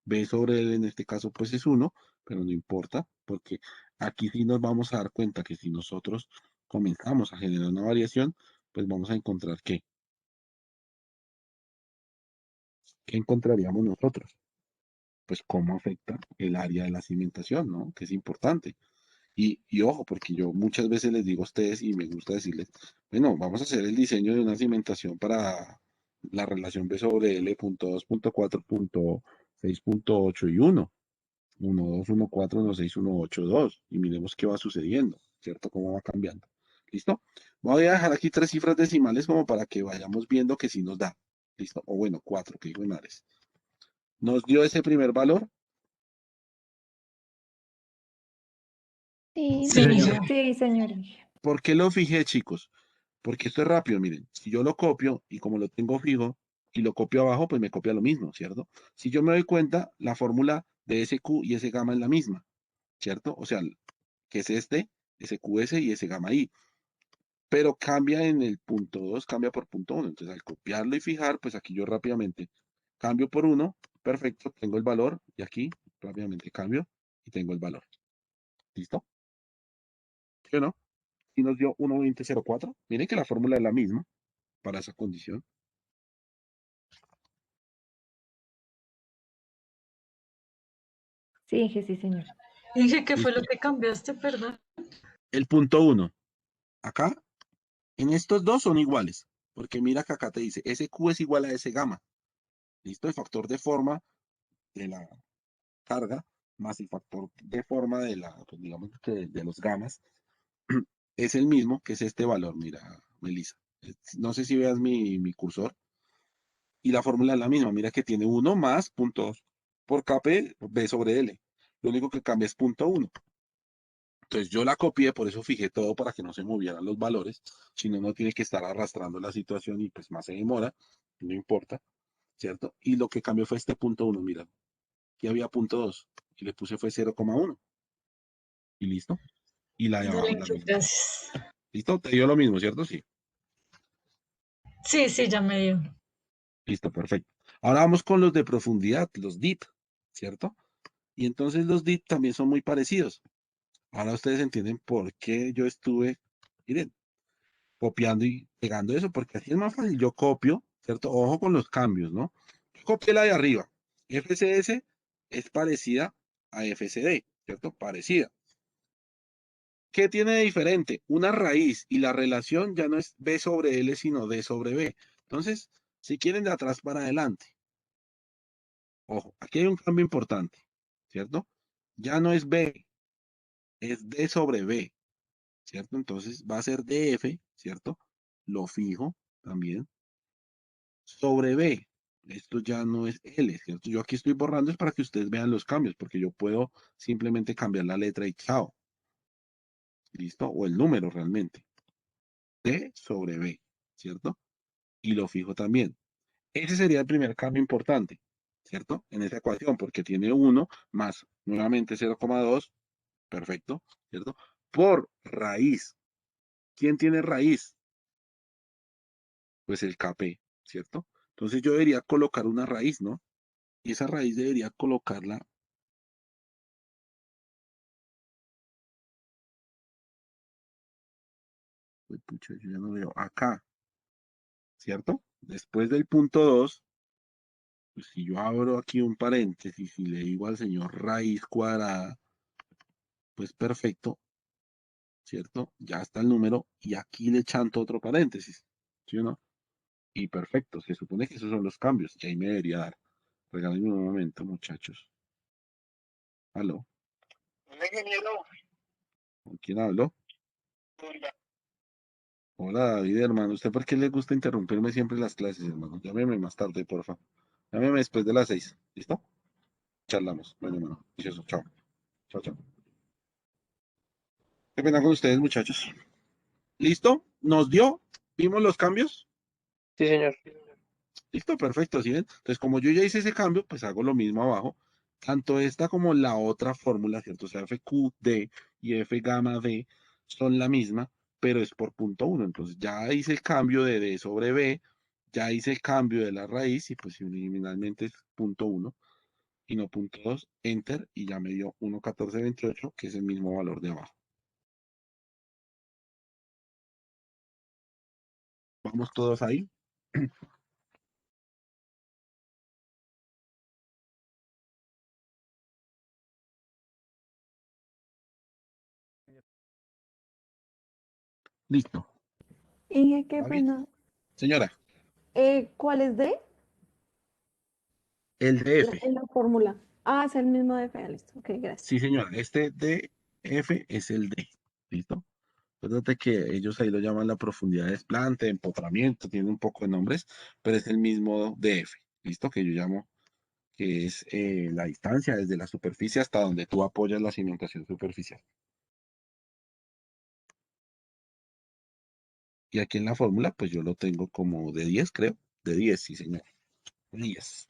B sobre L en este caso pues es 1, pero no importa, porque aquí sí nos vamos a dar cuenta que si nosotros comenzamos a generar una variación, pues vamos a encontrar ¿qué encontraríamos nosotros? pues cómo afecta el área de la cimentación, ¿no? Que es importante. Y ojo, porque yo muchas veces les digo a ustedes y me gusta decirles, bueno, vamos a hacer el diseño de una cimentación para la relación B sobre L, punto 2, punto 4, punto 6, punto 8 y 1. 1, 2, 1, 4, 1, 6, 1, 8, 2. Y miremos qué va sucediendo, ¿cierto? Cómo va cambiando. ¿Listo? Voy a dejar aquí 3 cifras decimales como para que vayamos viendo que sí nos da. ¿Listo? O bueno, 4, que digo en Ares. Nos dio ese primer valor. Sí, Sí, Sí, señor. sí, señor. ¿Por qué lo fijé, chicos? Porque esto es rápido, miren. Si yo lo copio y como lo tengo fijo y lo copio abajo, pues me copia lo mismo, ¿cierto? Si yo me doy cuenta, la fórmula de SQ y S gamma es la misma, ¿cierto? O sea, que es este, SQS y S gamma I. Pero cambia en el punto 2, cambia por punto 1. Entonces, al copiarlo y fijar, pues aquí yo rápidamente cambio por 1, perfecto, tengo el valor, y aquí rápidamente cambio y tengo el valor. ¿Listo? ¿Sí o no? Y nos dio 1,2004. Miren que la fórmula es la misma para esa condición. Sí, dije sí, señor. Dije, ¿qué fue lo ¿Listo? que cambiaste, perdón? El punto 1. Acá, en estos dos son iguales, porque mira que acá te dice, SQ es igual a S gamma. ¿Listo? El factor de forma de la carga más el factor de forma de la, pues digamos que de los gamas, es el mismo, que es este valor, mira, Melissa. No sé si veas mi cursor, y la fórmula es la misma, mira que tiene 1 más punto 2 por KP, B sobre L. Lo único que cambia es punto 1. Entonces yo la copié, por eso fijé todo para que no se movieran los valores, si no, no tiene que estar arrastrando la situación y pues más se demora, no importa, ¿cierto? Y lo que cambió fue este punto 1, mira, aquí había punto 2 y le puse fue 0,1 y listo. Y la de Dale, abajo la muchas misma. gracias. ¿Listo? Te dio lo mismo, ¿cierto? Sí. Sí, sí, ya me dio. Listo, perfecto. Ahora vamos con los de profundidad, los deep, ¿cierto? Y entonces los deep también son muy parecidos. Ahora ustedes entienden por qué yo estuve, miren, copiando y pegando eso, porque así es más fácil. Yo copio, ¿cierto? Ojo con los cambios, ¿no? Yo copié la de arriba. FCS es parecida a FCD, ¿cierto? Parecida. ¿Qué tiene de diferente? Una raíz y la relación ya no es B sobre L, sino D sobre B. Entonces, si quieren de atrás para adelante, ojo, aquí hay un cambio importante, ¿cierto? Ya no es B, es D sobre B, ¿cierto? Entonces va a ser DF, ¿cierto? Lo fijo también sobre B. Esto ya no es L, ¿cierto? Yo aquí estoy borrando es para que ustedes vean los cambios, porque yo puedo simplemente cambiar la letra y chao, ¿listo? O el número realmente. D sobre B, ¿cierto? Y lo fijo también. Ese sería el primer cambio importante, ¿cierto? En esa ecuación, porque tiene 1 más nuevamente 0,2, perfecto, ¿cierto? Por raíz. ¿Quién tiene raíz? Pues el KP, ¿cierto? Entonces yo debería colocar una raíz, ¿no? Y esa raíz debería colocarla, uy, pucha, yo ya no veo, acá, ¿cierto? Después del punto 2, pues si yo abro aquí un paréntesis y le digo al señor raíz cuadrada, pues perfecto, ¿cierto? Ya está el número y aquí le chanto otro paréntesis, ¿sí o no? Y perfecto, se supone que esos son los cambios y ahí me debería dar. Regálenme un momento, muchachos. ¿Aló? Hola, ingeniero. ¿Con quién hablo? Hola, David, hermano. ¿Usted por qué le gusta interrumpirme siempre las clases, hermano? Llámeme más tarde, porfa. Llámeme después de las 6. ¿Listo? Charlamos. Bueno, hermano. Vicioso. Chao. Chao, chao. Qué pena con ustedes, muchachos. ¿Listo? ¿Nos dio? ¿Vimos los cambios? Sí, señor. Listo, perfecto, ¿sí ven? Entonces, como yo ya hice ese cambio, pues hago lo mismo abajo. Tanto esta como la otra fórmula, ¿cierto? O sea, FQD y F gamma D son la misma, pero es por punto uno. Entonces, ya hice el cambio de D sobre B, ya hice el cambio de la raíz y pues finalmente es punto uno y no punto 2, enter, y ya me dio 1,1428, que es el mismo valor de abajo. ¿Vamos todos ahí? Listo. Inge, qué ¿Va bien? pena. Señora, ¿Cuál es D? el DF. En la fórmula. Ah, es el mismo de F. Listo. Ok, gracias. Sí, señora, este DF es el D. ¿Listo? Fíjate que ellos ahí lo llaman la profundidad de desplante, empotramiento, tiene un poco de nombres, pero es el mismo DF. ¿Listo? Que yo llamo que es la distancia desde la superficie hasta donde tú apoyas la cimentación superficial. Y aquí en la fórmula, pues yo lo tengo como de 10, creo. De 10, sí, señor. 10.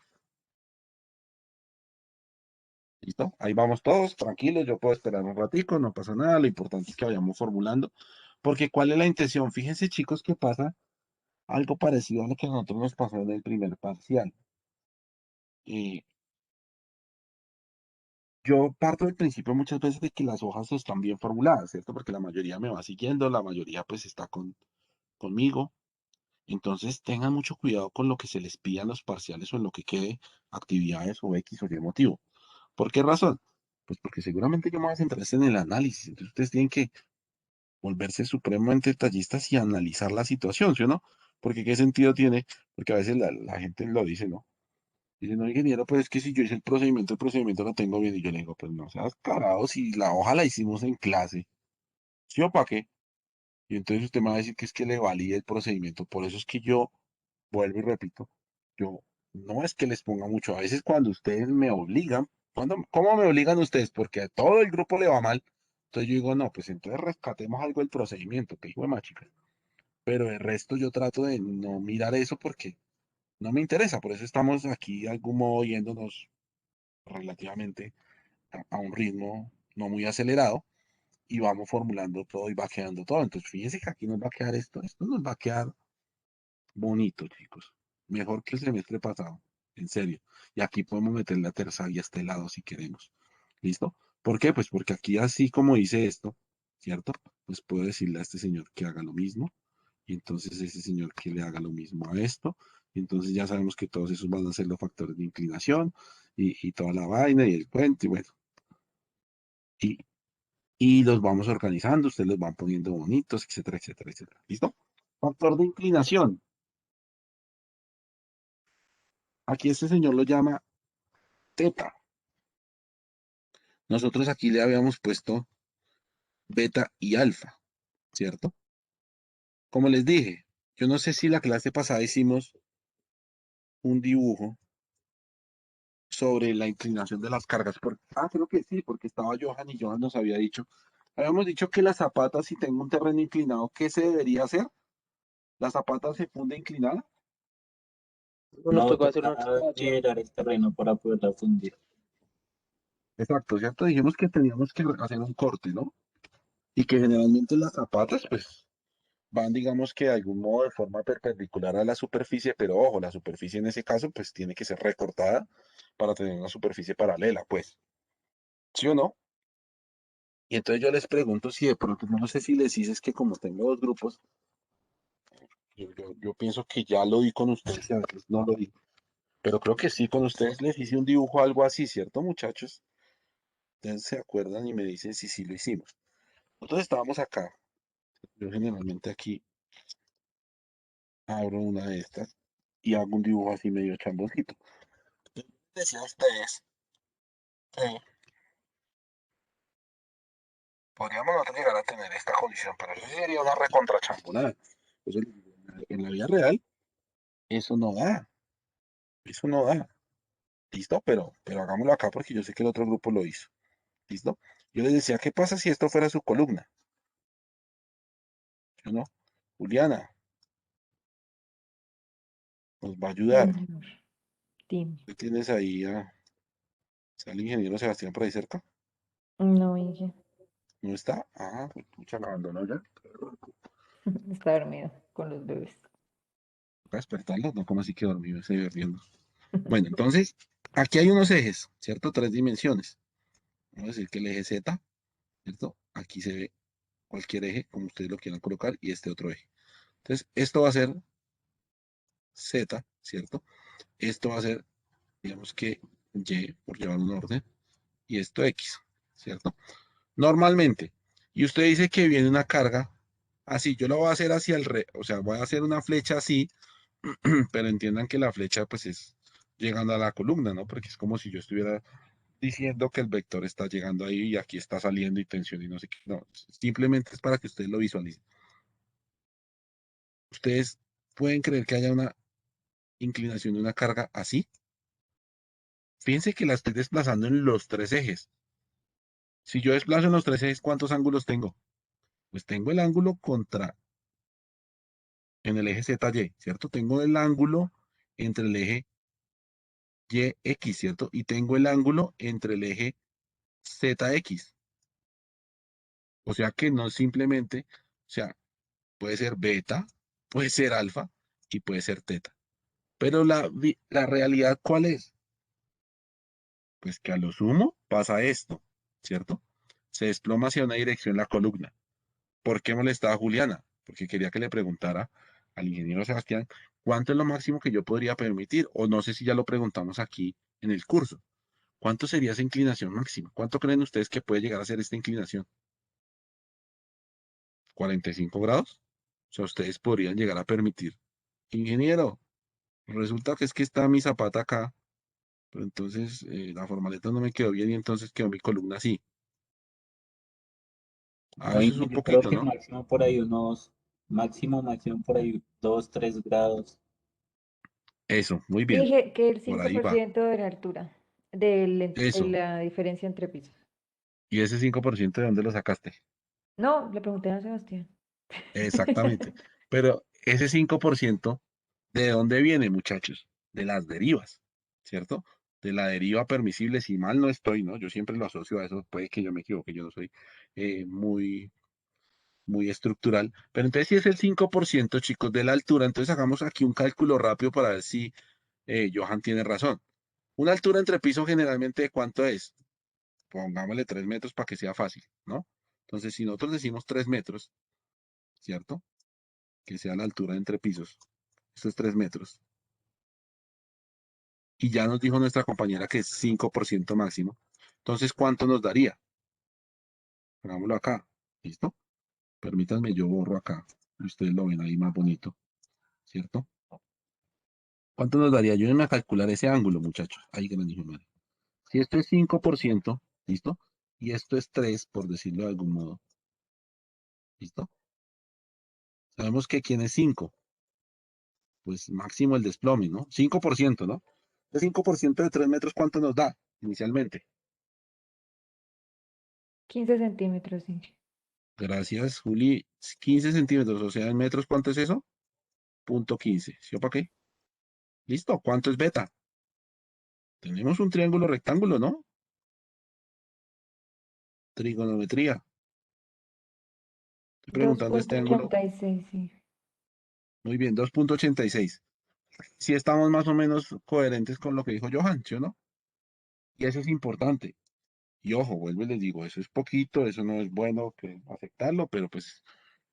¿Listo? Ahí vamos todos, tranquilos, yo puedo esperar un ratico, no pasa nada, lo importante es que vayamos formulando. Porque ¿cuál es la intención? Fíjense, chicos, que pasa algo parecido a lo que a nosotros nos pasó en el primer parcial. Yo parto del principio muchas veces de que las hojas están bien formuladas, ¿cierto? Porque la mayoría me va siguiendo, la mayoría pues está conmigo. Entonces tengan mucho cuidado con lo que se les pida en los parciales o en lo que quede actividades o X o Y motivo. ¿Por qué razón? Pues porque seguramente yo me voy a centrar en el análisis. Entonces ustedes tienen que volverse supremamente detallistas y analizar la situación, ¿sí o no? Porque qué sentido tiene, porque a veces la gente lo dice, ¿no? Dice, no, ingeniero, pues es que si yo hice el procedimiento lo tengo bien. Y yo le digo, pues no seas cagado, si la hoja la hicimos en clase, ¿sí o para qué? Y entonces usted me va a decir que es que le valide el procedimiento. Por eso es que yo, vuelvo y repito, yo no es que les ponga mucho. A veces cuando ustedes me obligan, ¿cómo me obligan ustedes? Porque a todo el grupo le va mal. Entonces yo digo, no, pues entonces rescatemos algo del procedimiento, que hijo de más chica. Pero el resto yo trato de no mirar eso porque no me interesa. Por eso estamos aquí de algún modo yéndonos relativamente a un ritmo no muy acelerado y vamos formulando todo y va quedando todo. Entonces, fíjense que aquí nos va a quedar esto nos va a quedar bonito, chicos. Mejor que el semestre pasado, en serio. Y aquí podemos meter la tercera y a este lado si queremos. ¿Listo? ¿Por qué? Pues porque aquí así como dice esto, ¿cierto? Pues puedo decirle a este señor que haga lo mismo y entonces ese señor que le haga lo mismo a esto. Y entonces ya sabemos que todos esos van a ser los factores de inclinación y toda la vaina y el cuento y bueno. Y, y los vamos organizando, ustedes los van poniendo bonitos, etcétera, etcétera, etcétera. ¿Listo? Factor de inclinación. Aquí este señor lo llama teta. Nosotros aquí le habíamos puesto beta y alfa, ¿cierto? Como les dije, yo no sé si la clase pasada hicimos un dibujo sobre la inclinación de las cargas. Creo que sí, porque estaba Johan y Johan nos había dicho. Habíamos dicho que la zapata, si tengo un terreno inclinado, ¿qué se debería hacer? ¿La zapata se funde inclinada? Nos tocó hacer una nivelar el terreno para poderla fundir. Exacto, ¿cierto? Dijimos que teníamos que hacer un corte, ¿no? Y que generalmente las zapatas, pues, van, digamos que de algún modo de forma perpendicular a la superficie, pero ojo, la superficie en ese caso, pues, tiene que ser recortada para tener una superficie paralela, pues. ¿Sí o no? Y entonces yo les pregunto si de pronto, no sé si les dices que como tengo dos grupos, yo pienso que ya lo di con ustedes y a veces no lo di, pero creo que sí, con ustedes les hice un dibujo algo así, ¿cierto, muchachos? Ustedes se acuerdan y me dicen si sí lo hicimos. Nosotros estábamos acá. Yo generalmente aquí abro una de estas y hago un dibujo así medio chambosito. Decía a ustedes que podríamos no llegar a tener esta condición, pero eso sí sería una recontrachambonada. Eso en la vida real, eso no da, eso no da. ¿Listo? Pero hagámoslo acá porque yo sé que el otro grupo lo hizo. ¿Listo? Yo les decía, ¿qué pasa si esto fuera su columna? ¿Sí o no? Juliana nos va a ayudar. Señor, dime. ¿Qué tienes ahí está el ingeniero Sebastián por ahí cerca? No, Inge, ¿No está? Pues pucha, la abandonó ya. está dormido con los bebés. Para despertarlo, no como así que dormido, se divirtiendo. Bueno, entonces, aquí hay unos ejes, ¿cierto? Tres dimensiones. Vamos a decir que el eje Z, ¿cierto? Aquí se ve cualquier eje, como ustedes lo quieran colocar, y este otro eje. Entonces, esto va a ser Z, ¿cierto? Esto va a ser, digamos que Y, por llevar un orden, y esto X, ¿cierto? Normalmente, y usted dice que viene una carga así, yo lo voy a hacer hacia o sea, voy a hacer una flecha así, pero entiendan que la flecha pues es llegando a la columna, ¿no? Porque es como si yo estuviera diciendo que el vector está llegando ahí y aquí está saliendo y tensión y no sé qué. No, simplemente es para que ustedes lo visualicen. ¿Ustedes pueden creer que haya una inclinación de una carga así? Fíjense que la estoy desplazando en los tres ejes. Si yo desplazo en los tres ejes, ¿cuántos ángulos tengo? Pues tengo el ángulo en el eje ZY, ¿cierto? Tengo el ángulo entre el eje YX, ¿cierto? Y tengo el ángulo entre el eje ZX. O sea que no simplemente, o sea, puede ser beta, puede ser alfa y puede ser teta. Pero la realidad, ¿cuál es? Pues que a lo sumo pasa esto, ¿cierto? Se desploma hacia una dirección la columna. ¿Por qué molestaba a Juliana? Porque quería que le preguntara al ingeniero Sebastián cuánto es lo máximo que yo podría permitir, o no sé si ya lo preguntamos aquí en el curso. ¿Cuánto sería esa inclinación máxima? ¿Cuánto creen ustedes que puede llegar a ser esta inclinación? ¿45 grados? O sea, ustedes podrían llegar a permitir. Ingeniero, resulta que es que está mi zapata acá, pero entonces la formaleta no me quedó bien y entonces quedó mi columna así. Ah, No, eso es un yo creo poquito, que ¿no? máximo por ahí máximo por ahí 2, 3 grados. Eso, muy bien. Dije que el Por cinco ahí por va. ciento de la altura, de Eso. la diferencia entre pisos. ¿Y ese 5% de dónde lo sacaste? No, le pregunté a Sebastián. Exactamente. Pero ese 5%, ¿de dónde viene, muchachos? De las derivas, ¿cierto? De la deriva permisible, si mal no estoy, ¿no? Yo siempre lo asocio a eso, puede que yo me equivoque, yo no soy muy estructural. Pero entonces si es el 5%, chicos, de la altura, entonces hagamos aquí un cálculo rápido para ver si Johan tiene razón. Una altura entre piso generalmente, ¿cuánto es? Pongámosle 3 metros para que sea fácil, ¿no? Entonces, si nosotros decimos 3 metros, ¿cierto? Que sea la altura entre pisos. Esto es 3 metros. Y ya nos dijo nuestra compañera que es 5% máximo. Entonces, ¿cuánto nos daría? Pongámoslo acá. ¿Listo? Permítanme, yo borro acá. Y ustedes lo ven ahí más bonito, ¿cierto? ¿Cuánto nos daría? Ayúdenme a calcular ese ángulo, muchachos. Ahí, gran hijo de madre. Si esto es 5%, ¿listo? Y esto es 3, por decirlo de algún modo. ¿Listo? Sabemos que quién es 5. Pues máximo el desplome, ¿no? 5%, ¿no? El 5% de 3 metros, ¿cuánto nos da inicialmente? 15 centímetros, sí. Gracias, Juli. 15 centímetros, o sea, en metros, ¿cuánto es eso? Punto 15. ¿Sí o para qué? Listo. ¿Cuánto es beta? Tenemos un triángulo rectángulo, ¿no? Trigonometría. Estoy Dos preguntando punto este ángulo. ochenta y seis, sí. Muy bien, 2,86. Si estamos más o menos coherentes con lo que dijo Johan, ¿sí o no? Y eso es importante. Y ojo, vuelvo y les digo, eso es poquito, eso no es bueno que aceptarlo, pero pues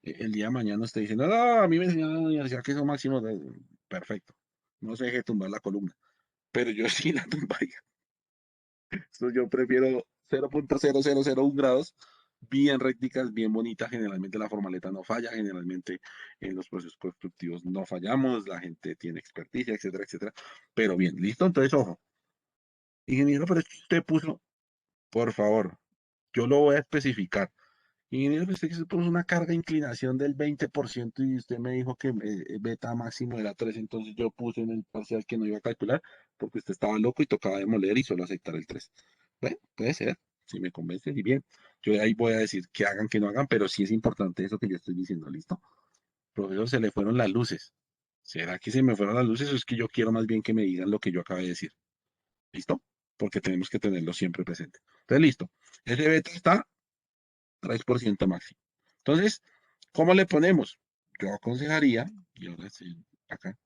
el día de mañana usted dice, no, no, a mí me enseñaron en la universidad que eso máximo, perfecto, no se deje tumbar la columna, pero yo sí la tumbaría. Esto yo prefiero 0,0001 grados, bien recticas, bien bonitas, generalmente la formaleta no falla, generalmente en los procesos constructivos no fallamos, la gente tiene experticia, etcétera, etcétera, pero bien, listo, entonces ojo, ingeniero, pero es que usted puso, por favor, yo lo voy a especificar. Ingeniero, pero usted que se puso una carga de inclinación del 20% y usted me dijo que beta máximo era 3, entonces yo puse en el parcial que no iba a calcular porque usted estaba loco y tocaba demoler y solo aceptar el 3. Bueno, puede ser, si me convence, y bien. Yo ahí voy a decir que hagan, que no hagan, pero sí es importante eso que yo estoy diciendo, ¿listo? Profesor, se le fueron las luces. ¿Será que se me fueron las luces o es que yo quiero más bien que me digan lo que yo acabé de decir? ¿Listo? Porque tenemos que tenerlo siempre presente. Entonces, listo. Ese beta está 3% máximo. Entonces, ¿cómo le ponemos? Yo aconsejaría, y ahora sí, acá,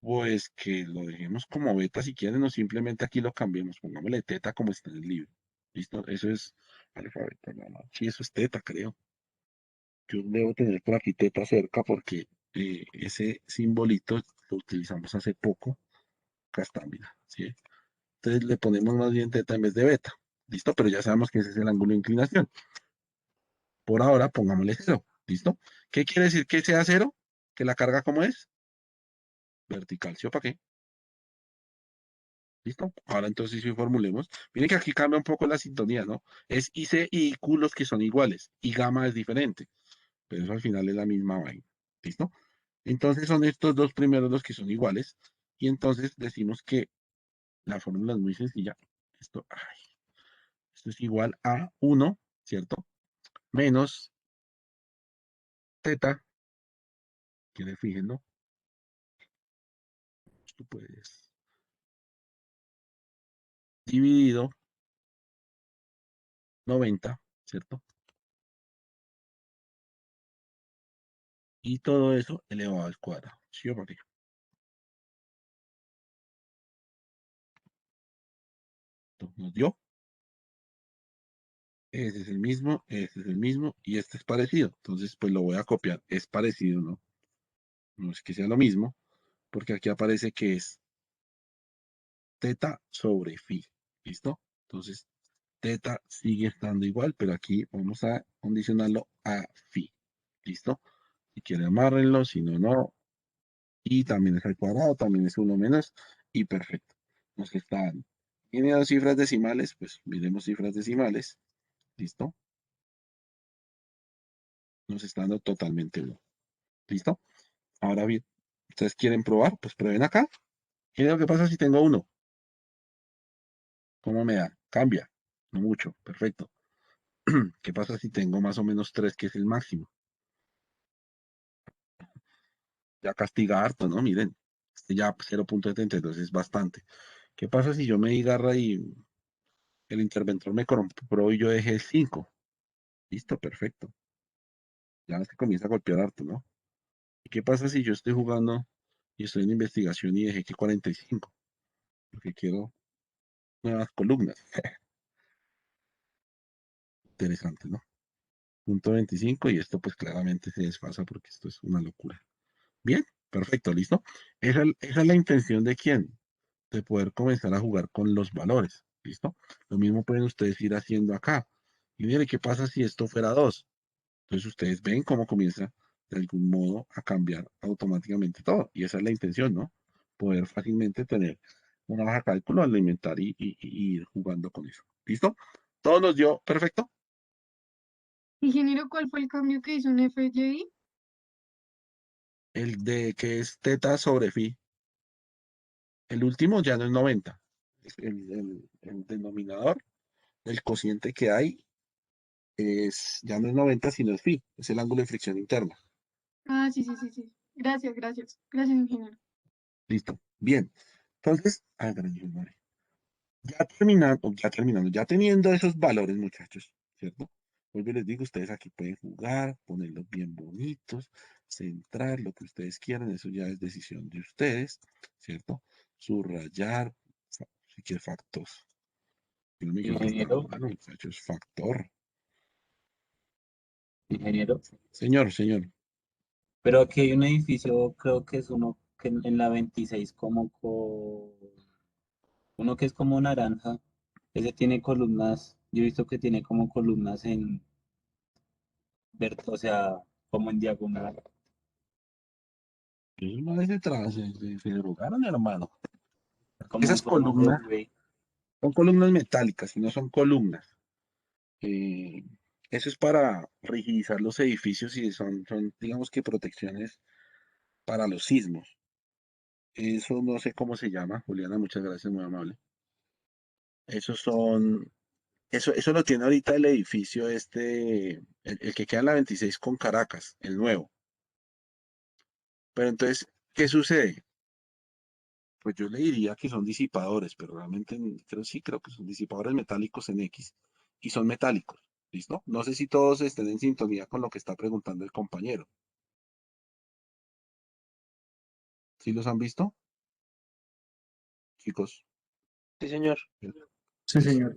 pues que lo dejemos como beta si quieren, o simplemente aquí lo cambiemos, pongámosle teta como está en el libro. ¿Listo? Eso es alfa, beta, gamma. Sí, eso es teta, creo. Yo debo tener por aquí teta cerca porque ese simbolito lo utilizamos hace poco. Acá está, mira, ¿sí? Entonces le ponemos más bien teta en vez de beta. ¿Listo? Pero ya sabemos que ese es el ángulo de inclinación. Por ahora, pongámosle eso. ¿Listo? ¿Qué quiere decir que sea cero? ¿Que la carga cómo es? Vertical, ¿sí o para qué? ¿Listo? Ahora entonces si formulemos. Miren que aquí cambia un poco la sintonía, ¿no? Es IC y IQ los que son iguales y gamma es diferente, pero eso al final es la misma vaina. ¿Listo? Entonces son estos dos primeros los que son iguales y entonces decimos que la fórmula es muy sencilla. Esto es igual a 1, ¿cierto? Menos teta, que le fijen, ¿no? Esto puedes dividido 90, ¿cierto? Y todo eso elevado al cuadrado. ¿Sí o por qué? Entonces, nos dio. Ese es el mismo, este es el mismo y este es parecido. Entonces, pues lo voy a copiar. Es parecido, ¿no? No es que sea lo mismo, porque aquí aparece que es teta sobre phi. ¿Listo? Entonces, teta sigue estando igual, pero aquí vamos a condicionarlo a phi. ¿Listo? Si quieren amárrenlo, si no, no. Y también es al cuadrado, también es 1 menos, y perfecto. Nos están. Tiene dos cifras decimales, pues miremos cifras decimales. ¿Listo? Nos está dando totalmente 1. ¿Listo? Ahora bien, ¿ustedes quieren probar? Pues prueben acá. ¿Qué es lo que pasa si tengo 1? ¿Cómo me da? Cambia. No mucho. Perfecto. ¿Qué pasa si tengo más o menos 3, que es el máximo? Ya castiga harto, ¿no? Miren. Este ya 0.72 es bastante. ¿Qué pasa si yo me digarra y el interventor me compró y yo dejé 5? Listo, perfecto. Ya se comienza a golpear harto, ¿no? ¿Y qué pasa si yo estoy jugando y estoy en investigación y dejé que 45? Porque quiero nuevas columnas. Interesante, ¿no? Punto 25 y esto pues claramente se desfasa porque esto es una locura. Bien, perfecto, listo. Esa es la intención de quién, de poder comenzar a jugar con los valores, ¿listo? Lo mismo pueden ustedes ir haciendo acá. Y mire, ¿qué pasa si esto fuera 2? Entonces ustedes ven cómo comienza de algún modo a cambiar automáticamente todo. Y esa es la intención, ¿no? Poder fácilmente tener una baja cálculo, alimentar y ir jugando con eso. ¿Listo? Todo nos dio perfecto. Ingeniero, ¿cuál fue el cambio que hizo en FYI? El de que es teta sobre phi. El último ya no es 90. El denominador, el cociente que hay, ya no es 90, sino es phi. Es el ángulo de fricción interna. Ah, sí, sí, sí, sí. Gracias, gracias. Gracias, ingeniero. Listo. Bien. Entonces, gran Dios, madre. Ya teniendo esos valores, muchachos, ¿cierto? Vuelvo y les digo, ustedes aquí pueden jugar, ponerlos bien bonitos, centrar lo que ustedes quieran, eso ya es decisión de ustedes, ¿cierto? Subrayar, si quiere factor. Yo no me quiero prestar la Ingeniero, mano, muchachos, factor. ingeniero. Señor, Pero aquí hay un edificio, creo que es uno que en la 26 como uno que es como naranja. Ese tiene columnas, yo he visto que tiene como columnas en o sea, como en diagonal. esos manes detrás se drogaron, hermano. Como en Esas forma de columnas V. son columnas metálicas y no son columnas. Eh, Eso es para rigidizar los edificios y son, digamos que protecciones para los sismos. Eso no sé cómo se llama, Juliana, muchas gracias, muy amable. Esos son, eso lo tiene ahorita el edificio el que queda en la 26 con Caracas, el nuevo. Pero entonces, ¿qué sucede? Pues yo le diría que son disipadores, pero realmente creo que son disipadores metálicos en X y son metálicos. ¿Listo? No sé si todos estén en sintonía con lo que está preguntando el compañero. ¿Sí los han visto, chicos? Sí, señor. Sí, Pues, señor.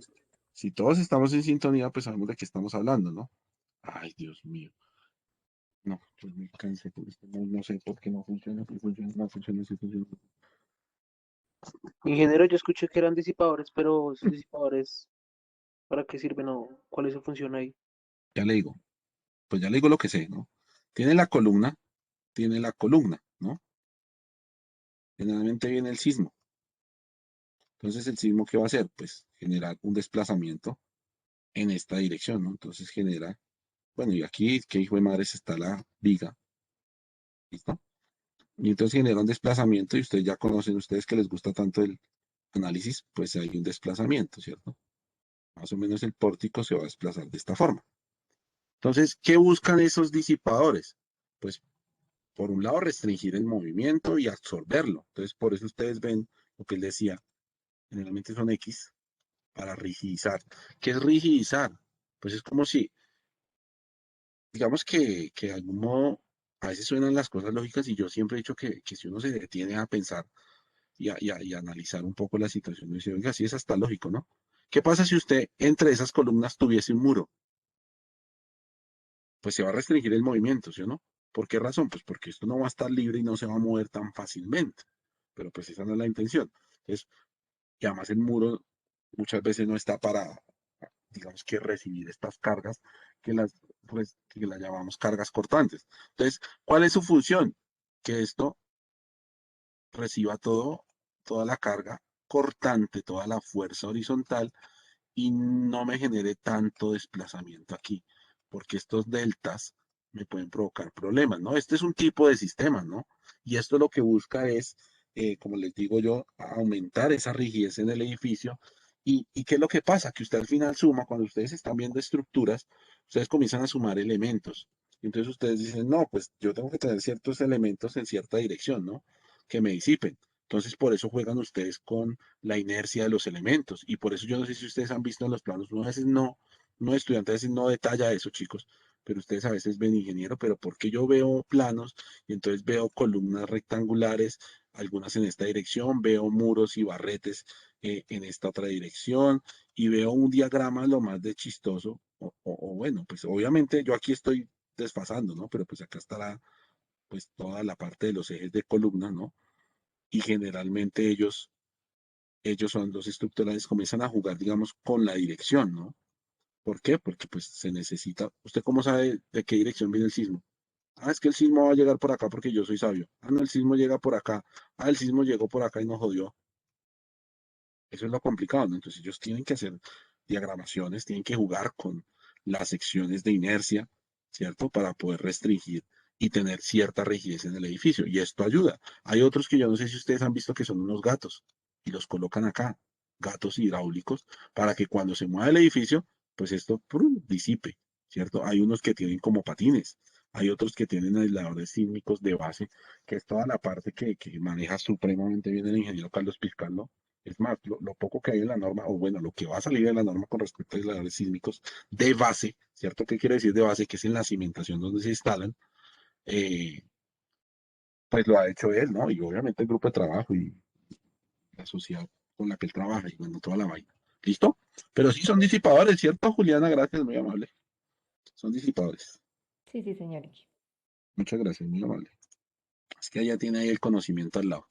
si todos estamos en sintonía, pues sabemos de qué estamos hablando, ¿no? Ay, Dios mío. No, pues me cansé con esto. No sé por qué no funciona, si funciona, no funciona, si funciona. Ingeniero, yo escuché que eran disipadores, pero esos disipadores, ¿para qué sirven o cuál es su función ahí? Ya le digo, pues ya le digo lo que sé, ¿no? tiene la columna, ¿no? Generalmente viene el sismo. Entonces, ¿el sismo qué va a hacer? Pues generar un desplazamiento en esta dirección, ¿no? Entonces genera, bueno, y aquí, ¿qué hijo de madres está la viga? ¿Listo? Y entonces genera un desplazamiento y ustedes ya conocen, ustedes que les gusta tanto el análisis, pues hay un desplazamiento, ¿cierto? Más o menos el pórtico se va a desplazar de esta forma. Entonces, ¿qué buscan esos disipadores? Pues, por un lado, restringir el movimiento y absorberlo. Entonces, por eso ustedes ven lo que él decía, generalmente son X, para rigidizar. ¿Qué es rigidizar? Pues es como si, digamos que de algún modo, a veces suenan las cosas lógicas y yo siempre he dicho que si uno se detiene a pensar y a analizar un poco la situación, dice, oiga, sí es hasta lógico, ¿no? ¿Qué pasa si usted entre esas columnas tuviese un muro? Pues se va a restringir el movimiento, ¿sí o no? ¿Por qué razón? Pues porque esto no va a estar libre y no se va a mover tan fácilmente. Pero pues esa no es la intención. Entonces, y además el muro muchas veces no está para, digamos que recibir estas cargas pues, que las llamamos cargas cortantes. Entonces, ¿cuál es su función? Que esto reciba toda la carga cortante, toda la fuerza horizontal y no me genere tanto desplazamiento aquí, porque estos deltas me pueden provocar problemas, ¿no? Este es un tipo de sistema, ¿no? Y esto lo que busca es, como les digo yo, aumentar esa rigidez en el edificio. ¿Y qué es lo que pasa? Que usted al final suma, cuando ustedes están viendo estructuras, ustedes comienzan a sumar elementos. Entonces ustedes dicen, no, pues yo tengo que tener ciertos elementos en cierta dirección, ¿no? Que me disipen. Entonces, por eso juegan ustedes con la inercia de los elementos. Y por eso yo no sé si ustedes han visto en los planos, uno a veces no estudiante a veces no detalla eso, chicos, pero ustedes a veces ven ingeniero, pero porque yo veo planos y entonces veo columnas rectangulares, algunas en esta dirección, veo muros y barretes en esta otra dirección y veo un diagrama lo más de chistoso, o bueno, pues obviamente yo aquí estoy desfasando, ¿no? Pero pues acá estará pues toda la parte de los ejes de columna, ¿no? Y generalmente ellos son los estructurales, comienzan a jugar, digamos, con la dirección, ¿no? ¿Por qué? Porque pues se necesita, ¿usted cómo sabe de qué dirección viene el sismo? Ah, es que el sismo va a llegar por acá porque yo soy sabio. Ah, no, el sismo llega por acá. Ah, el sismo llegó por acá y nos jodió. Eso es lo complicado, ¿no? Entonces ellos tienen que hacer diagramaciones, tienen que jugar con las secciones de inercia, ¿cierto? Para poder restringir y tener cierta rigidez en el edificio. Y esto ayuda. Hay otros que yo no sé si ustedes han visto que son unos gatos y los colocan acá, gatos hidráulicos, para que cuando se mueva el edificio, pues esto ¡prum!, disipe, ¿cierto? Hay unos que tienen como patines. Hay otros que tienen aisladores sísmicos de base, que es toda la parte que maneja supremamente bien el ingeniero Carlos Pizcarro. Es más, lo poco que hay en la norma, o bueno, lo que va a salir de la norma con respecto a aisladores sísmicos de base, ¿cierto? ¿Qué quiere decir de base? Que es en la cimentación donde se instalan, eh, pues lo ha hecho él, ¿no? Y obviamente el grupo de trabajo y la sociedad con la que él trabaja y bueno, toda la vaina. ¿Listo? Pero sí son disipadores, ¿cierto, Juliana? Gracias, muy amable. Son disipadores. Sí, sí, señor. Muchas gracias, muy amable. Es que ella tiene ahí el conocimiento al lado.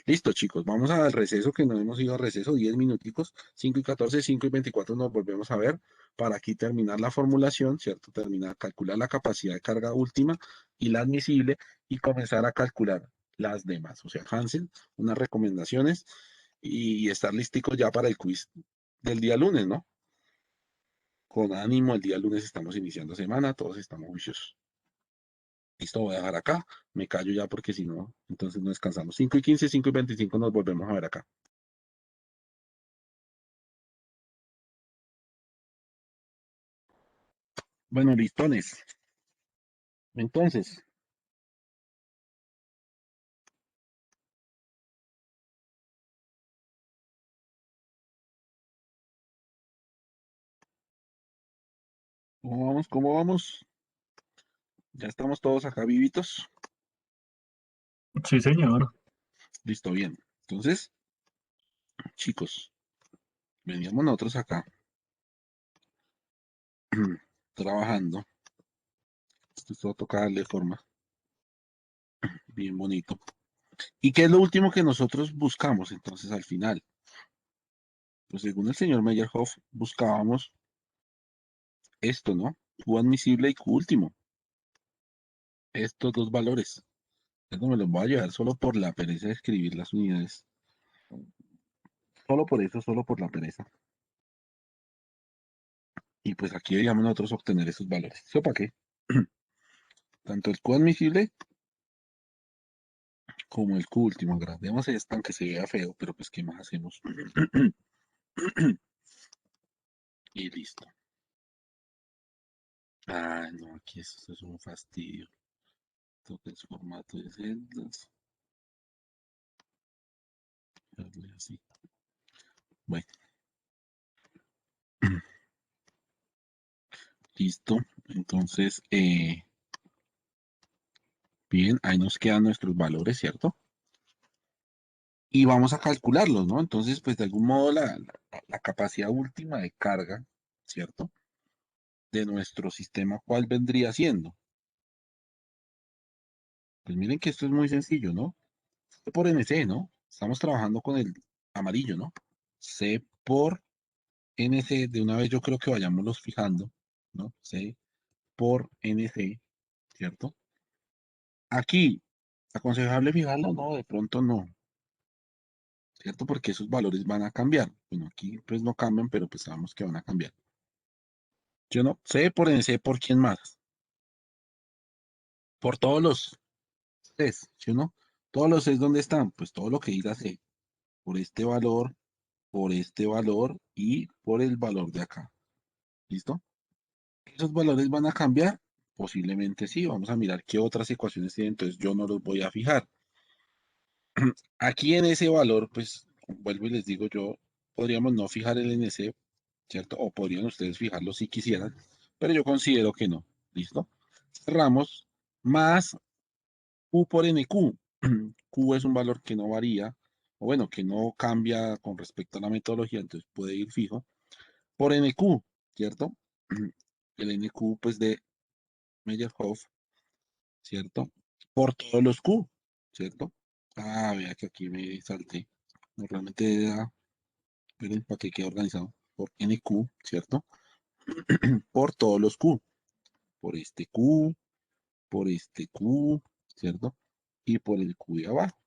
Listo, chicos, vamos al receso, que no hemos ido a receso, 10 minuticos, 5:14, 5:24 nos volvemos a ver para aquí terminar la formulación, ¿cierto? Terminar, calcular la capacidad de carga última y la admisible y comenzar a calcular las demás. O sea, Hansen, unas recomendaciones y estar listicos ya para el quiz del día lunes, ¿no? Con ánimo, el día lunes estamos iniciando semana, todos estamos juiciosos. Listo, voy a dejar acá. Me callo ya porque si no, entonces no descansamos. 5:15, 5:25 nos volvemos a ver acá. Bueno, listones. Entonces, ¿cómo vamos? ¿Cómo vamos? Ya estamos todos acá vivitos. Sí, señor. Listo, bien. Entonces, chicos, veníamos nosotros acá trabajando. Esto toca darle forma. Bien bonito. ¿Y qué es lo último que nosotros buscamos entonces al final? Pues según el señor Meyerhoff, buscábamos esto, ¿no? Q admisible y Q último. estos dos valores. No me los voy a llevar solo por la pereza de escribir las unidades. Solo por eso, solo por la pereza. Y pues aquí deberíamos nosotros obtener esos valores. ¿Eso para qué? Tanto el Q admisible como el Q último. Agrandemos esto aunque se vea feo, pero pues ¿qué más hacemos? Y listo. Ah, no, aquí esto es un fastidio. Toca el formato de celdas. Darle así. Bueno. Listo. Entonces, bien, ahí nos quedan nuestros valores, ¿cierto? Y vamos a calcularlos, ¿no? Entonces, pues de algún modo la capacidad última de carga, ¿cierto? De nuestro sistema, ¿cuál vendría siendo? Pues miren que esto es muy sencillo, ¿no? C por NC, ¿no? Estamos trabajando con el amarillo, ¿no? C por NC, de una vez yo creo que vayámoslos fijando, ¿no? C por NC, ¿cierto? Aquí, ¿aconsejable fijarlo? No, de pronto no, ¿cierto? Porque esos valores van a cambiar. Bueno, aquí pues no cambian, pero pues sabemos que van a cambiar. Yo no, C por NC, ¿por quién más? Por todos los Cs, ¿sí o no? Todos los Cs, ¿dónde están? Pues todo lo que diga C, por este valor y por el valor de acá. ¿Listo? ¿Esos valores van a cambiar? Posiblemente sí. Vamos a mirar qué otras ecuaciones tienen, entonces yo no los voy a fijar. Aquí en ese valor, pues, vuelvo y les digo yo, podríamos no fijar el NC, ¿cierto? O podrían ustedes fijarlo si quisieran, pero yo considero que no. ¿Listo? Cerramos más Q por NQ. Q es un valor que no varía, o bueno, que no cambia con respecto a la metodología, entonces puede ir fijo. Por NQ, ¿cierto? El NQ, pues, de Meyerhoff, ¿cierto? Por todos los Q, ¿cierto? Ah, vea que aquí me salté. Normalmente era, esperen, para que quede organizado. Por NQ, ¿cierto? Por todos los Q. Por este Q, por este Q, ¿cierto? Y por el Q de abajo.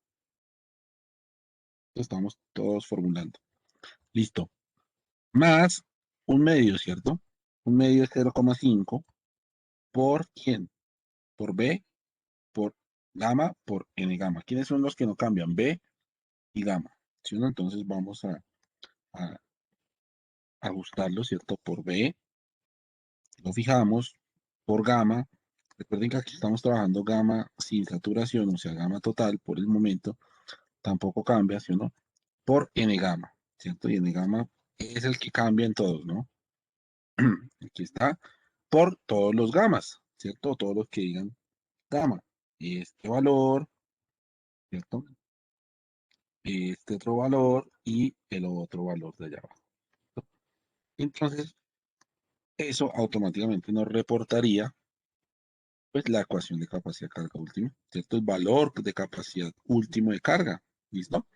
Estamos todos formulando. Listo. Más un medio, ¿cierto? Un medio es 0,5 por ¿quién? Por B, por gamma, por N gamma. ¿Quiénes son los que no cambian? B y gamma. ¿Sí o no? Entonces vamos a ajustarlo, ¿cierto? Por B, lo fijamos, por gamma. Recuerden que aquí estamos trabajando gamma sin saturación, o sea, gamma total por el momento, tampoco cambia, ¿sí o no? Por N gamma, ¿cierto? Y N gamma es el que cambia en todos, ¿no? Aquí está, por todos los gamas, ¿cierto? Todos los que digan gamma. Este valor, ¿cierto? Este otro valor y el otro valor de allá abajo. Entonces, eso automáticamente nos reportaría pues la ecuación de capacidad de carga última, ¿cierto? El valor de capacidad último de carga, ¿listo?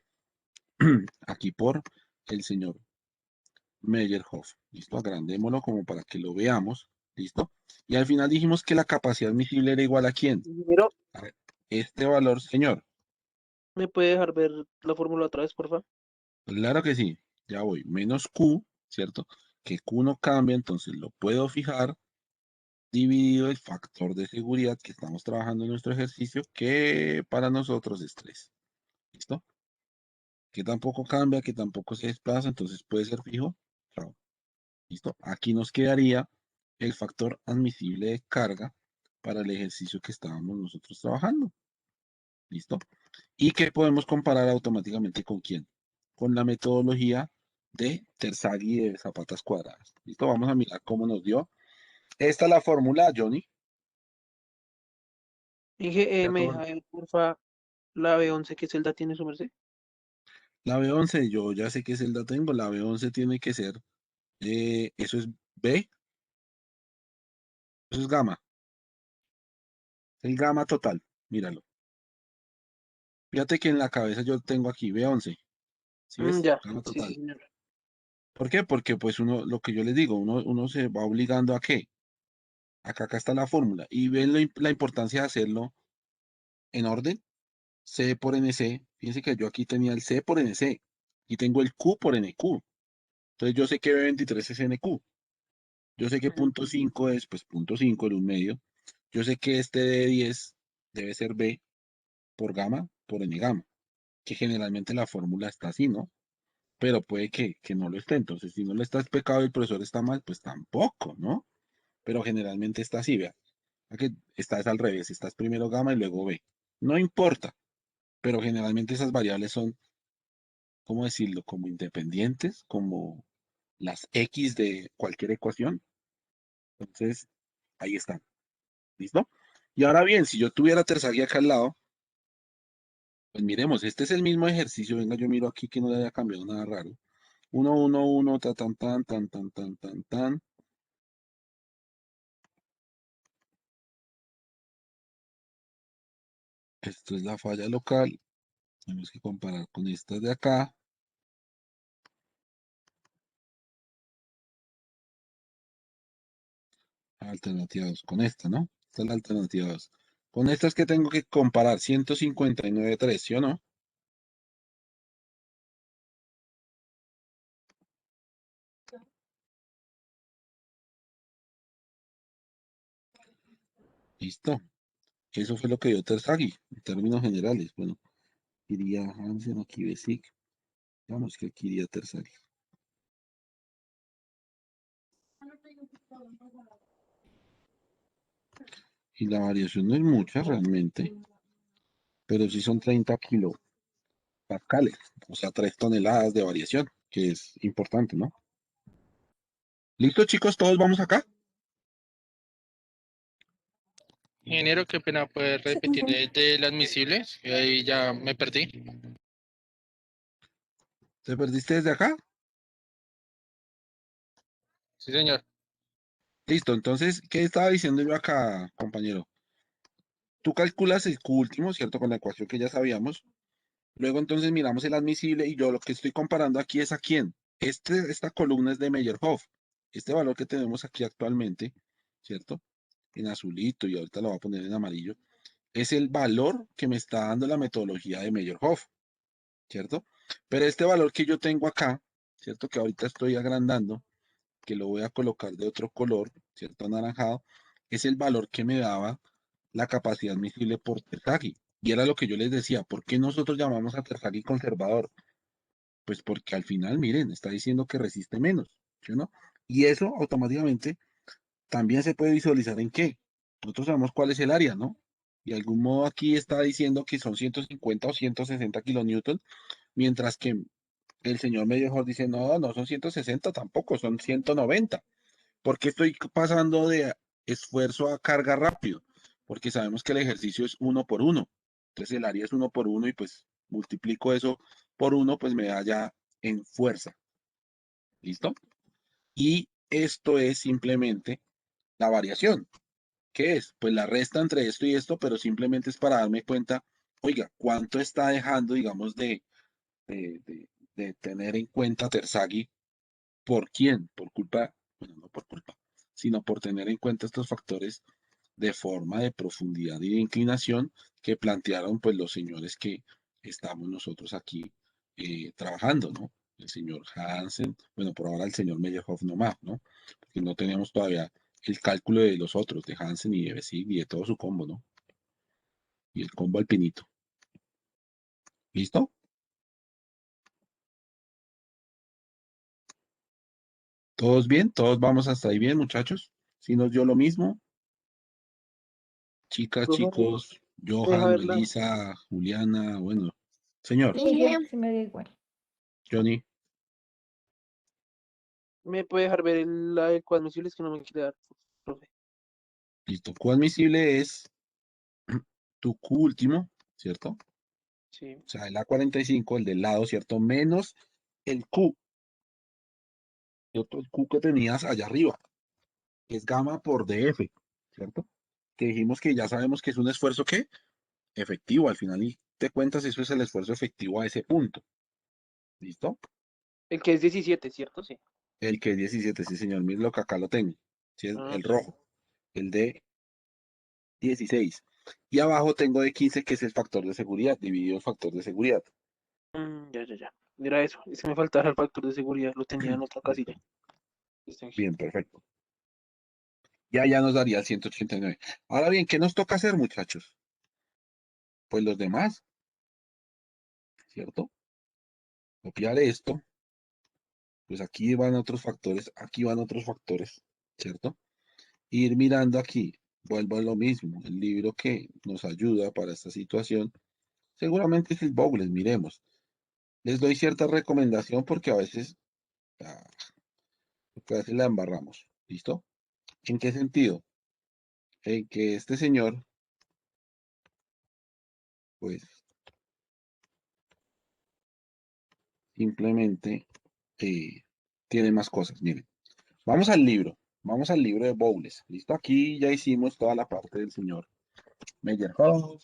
Aquí por el señor Meyerhoff, ¿listo? Agrandémoslo como para que lo veamos, ¿listo? Y al final dijimos que la capacidad admisible era igual a ¿quién? Ingeniero, A ver, este valor, señor. ¿me puede dejar ver la fórmula otra vez, por favor? Claro que sí, ya voy. Menos Q, ¿cierto? Que Q no cambia, entonces lo puedo fijar dividido el factor de seguridad que estamos trabajando en nuestro ejercicio, que para nosotros es 3. ¿Listo? Que tampoco cambia, que tampoco se desplaza, entonces puede ser fijo. Chao. ¿Listo? Aquí nos quedaría el factor admisible de carga para el ejercicio que estábamos nosotros trabajando. ¿Listo? Y que podemos comparar automáticamente con quién. Con la metodología de Terzaghi de zapatas cuadradas. ¿Listo? Vamos a mirar cómo nos dio. Esta es la fórmula, Johnny. Dije, Ya ¿me todo- deja ver, porfa, la B11 qué celda tiene su merced? La B11, yo ya sé qué celda tengo. La B11 tiene que ser, eso es B, eso es gamma. El gamma total, míralo. Fíjate que en la cabeza yo tengo aquí B11. ¿Sí ves? Ya, Gamma sí, sí, total. señor. ¿Por qué? Porque pues uno, lo que yo les digo, uno se va obligando a qué? acá está la fórmula. Y ven la importancia de hacerlo en orden. C por NC. Fíjense que yo aquí tenía el C por NC. Y tengo el Q por NQ. Entonces yo sé que B23 es NQ. Yo sé que punto 5 es, pues, punto 5, el 1 medio. Yo sé que este D10 debe ser B por gamma por N gamma. Que generalmente la fórmula está así, ¿no? Pero puede que no lo esté. Entonces, si no le está pecado y el profesor está mal, pues tampoco, ¿no? Pero generalmente está así, vea. Aquí está es al revés, estás primero gamma y luego B. No importa, pero generalmente esas variables son, ¿cómo decirlo? Como independientes, como las X de cualquier ecuación. Entonces, ahí están. ¿Listo? Y ahora bien, si yo tuviera Terzaghi acá al lado, pues miremos, este es el mismo ejercicio. Venga, yo miro aquí que no le haya cambiado nada raro. 1, 1, 1, tan, tan, tan, tan, tan, tan, tan, tan. Esto es la falla local. Tenemos que comparar con estas de acá. Alternativa 2 con esta, ¿no? Esta es la alternativa 2. Con estas que tengo que comparar 159.3, ¿sí o no? Listo. Eso fue lo que dio Terzaghi en términos generales. Bueno, iría Hansen, aquí Besic. Vamos que aquí iría Terzaghi. Y la variación no es mucha realmente, pero sí son 30 kilopascales, o sea, 3 toneladas de variación, que es importante, ¿no? ¿Listo, chicos? ¿Todos vamos acá? Ingeniero, qué pena, ¿puede repetir de las misiles? Y ahí ya me perdí. ¿Te perdiste desde acá? Sí, señor. Listo, entonces, ¿qué estaba diciendo yo acá, compañero? Tú calculas el Q último, ¿cierto? Con la ecuación que ya sabíamos. Luego entonces miramos el admisible y yo lo que estoy comparando aquí es a quién. Esta columna es de Meyerhoff. Este valor que tenemos aquí actualmente, ¿cierto? En azulito y ahorita lo voy a poner en amarillo, es el valor que me está dando la metodología de Meyerhoff, ¿cierto? Pero este valor que yo tengo acá, ¿cierto? Que ahorita estoy agrandando, que lo voy a colocar de otro color, ¿cierto? Anaranjado, es el valor que me daba la capacidad admisible por Terzaghi. Y era lo que yo les decía, ¿por qué nosotros llamamos a Terzaghi conservador? Pues porque al final, miren, está diciendo que resiste menos, ¿sí o no? Y eso automáticamente también se puede visualizar en qué. Nosotros sabemos cuál es el área, ¿no? Y de algún modo aquí está diciendo que son 150 o 160 kilonewton, mientras que el señor Meyerhoff dice, no, no son 160 tampoco, son 190. ¿Por qué estoy pasando de esfuerzo a carga rápido? Porque sabemos que el ejercicio es 1 por 1. Entonces el área es 1 por 1 y pues multiplico eso por 1, pues me da ya en fuerza. ¿Listo? Y esto es simplemente la variación. ¿Qué es? Pues la resta entre esto y esto, pero simplemente es para darme cuenta, oiga, ¿cuánto está dejando, digamos, de, de- de tener en cuenta Terzaghi? ¿Por quién? Por culpa, bueno, no por culpa, sino por tener en cuenta estos factores de forma, de profundidad y de inclinación que plantearon pues los señores que estamos nosotros aquí trabajando, ¿no? El señor Hansen, bueno, por ahora el señor Meyerhoff no más, ¿no? Porque no tenemos todavía el cálculo de los otros, de Hansen y de Bessig y de todo su combo, ¿no? Y el combo alpinito. ¿Listo? ¿Todos bien? ¿Todos vamos hasta ahí bien, muchachos? Si nos dio lo mismo, chicas, Profe, chicos, deja Johan, verla. Melissa, Juliana, bueno, señor, Sí me da igual. Johnny, ¿Me puede dejar ver la de coadmisibles que no me quiere dar, profe? listo. Q admisible es tu Q último, ¿cierto? O Sí. sea, el A45, el del lado, ¿cierto? Menos el Q, ¿cierto? El Q que tenías allá arriba, que es gamma por DF, ¿cierto? Que dijimos que ya sabemos que es un esfuerzo que efectivo, al final y te cuentas, eso es el esfuerzo efectivo a ese punto, ¿listo? El que es 17, ¿cierto? Sí. El que es 17, sí, señor, mire lo que acá lo tengo, ¿sí? Ah, El sí. rojo. el de 16. Y abajo tengo de 15, que es el factor de seguridad, dividido el factor de seguridad. Ya. Mira eso. Ese me faltaba el factor de seguridad. Lo tenía en otra casilla. Listo, Ángel. Bien, perfecto. Ya nos daría el 189. Ahora bien, ¿qué nos toca hacer, muchachos? Pues los demás, ¿cierto? Copiar esto. Pues aquí van otros factores, ¿cierto? Ir mirando aquí, vuelvo a lo mismo, el libro que nos ayuda para esta situación, seguramente es el Bowles, miremos. Les doy cierta recomendación porque a veces, ah, la embarramos, ¿listo? ¿En qué sentido? En que este señor, pues, simplemente tiene más cosas, miren. Vamos al libro de Bowles, ¿listo? Aquí ya hicimos toda la parte del señor Meyerhoff.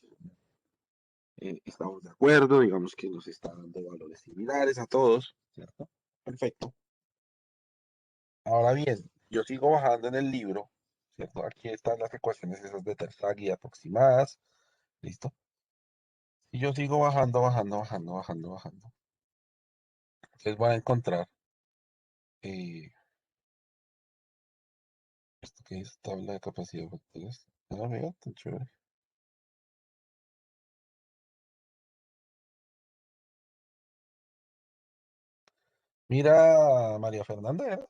Estamos de acuerdo, digamos que nos está dando valores similares a todos, ¿cierto? Perfecto. Ahora bien, yo sigo bajando en el libro, ¿cierto? Aquí están las ecuaciones esas de tercera guía aproximadas, ¿listo? Y yo sigo bajando. Entonces voy a encontrar esto que es tabla de capacidad de factores. No veo tan chévere. Mira, María Fernanda, ¿era?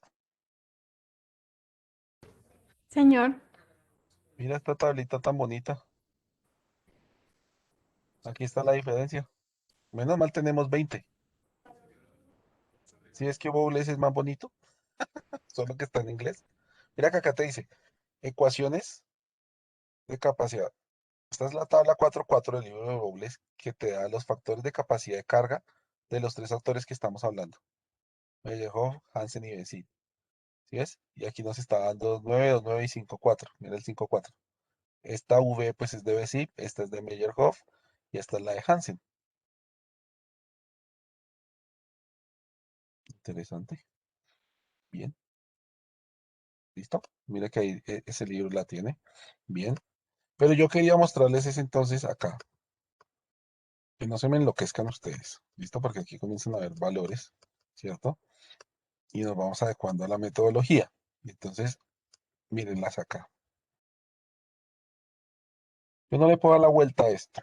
Señor, Mira esta tablita tan bonita. Aquí está la diferencia. Menos mal tenemos 20. Si es que Bowles es más bonito, solo que está en inglés. Mira que acá te dice ecuaciones de capacidad. Esta es la tabla 4.4 del libro de Bowles que te da los factores de capacidad de carga de los tres autores que estamos hablando. Meyerhoff, Hansen y Benzin. ¿Sí ves? Y aquí nos está dando 2.9, 2.9 y 5.4. Mira el 5.4. Esta V pues es de Benzin, esta es de Meyerhoff y esta es la de Hansen. Interesante. Bien. ¿Listo? Mira que ahí ese libro la tiene. Bien. Pero yo quería mostrarles ese entonces acá. Que no se me enloquezcan ustedes. ¿Listo? Porque aquí comienzan a haber valores, ¿cierto? Y nos vamos adecuando a la metodología. Entonces, mírenlas acá. Yo no le puedo dar la vuelta a esto,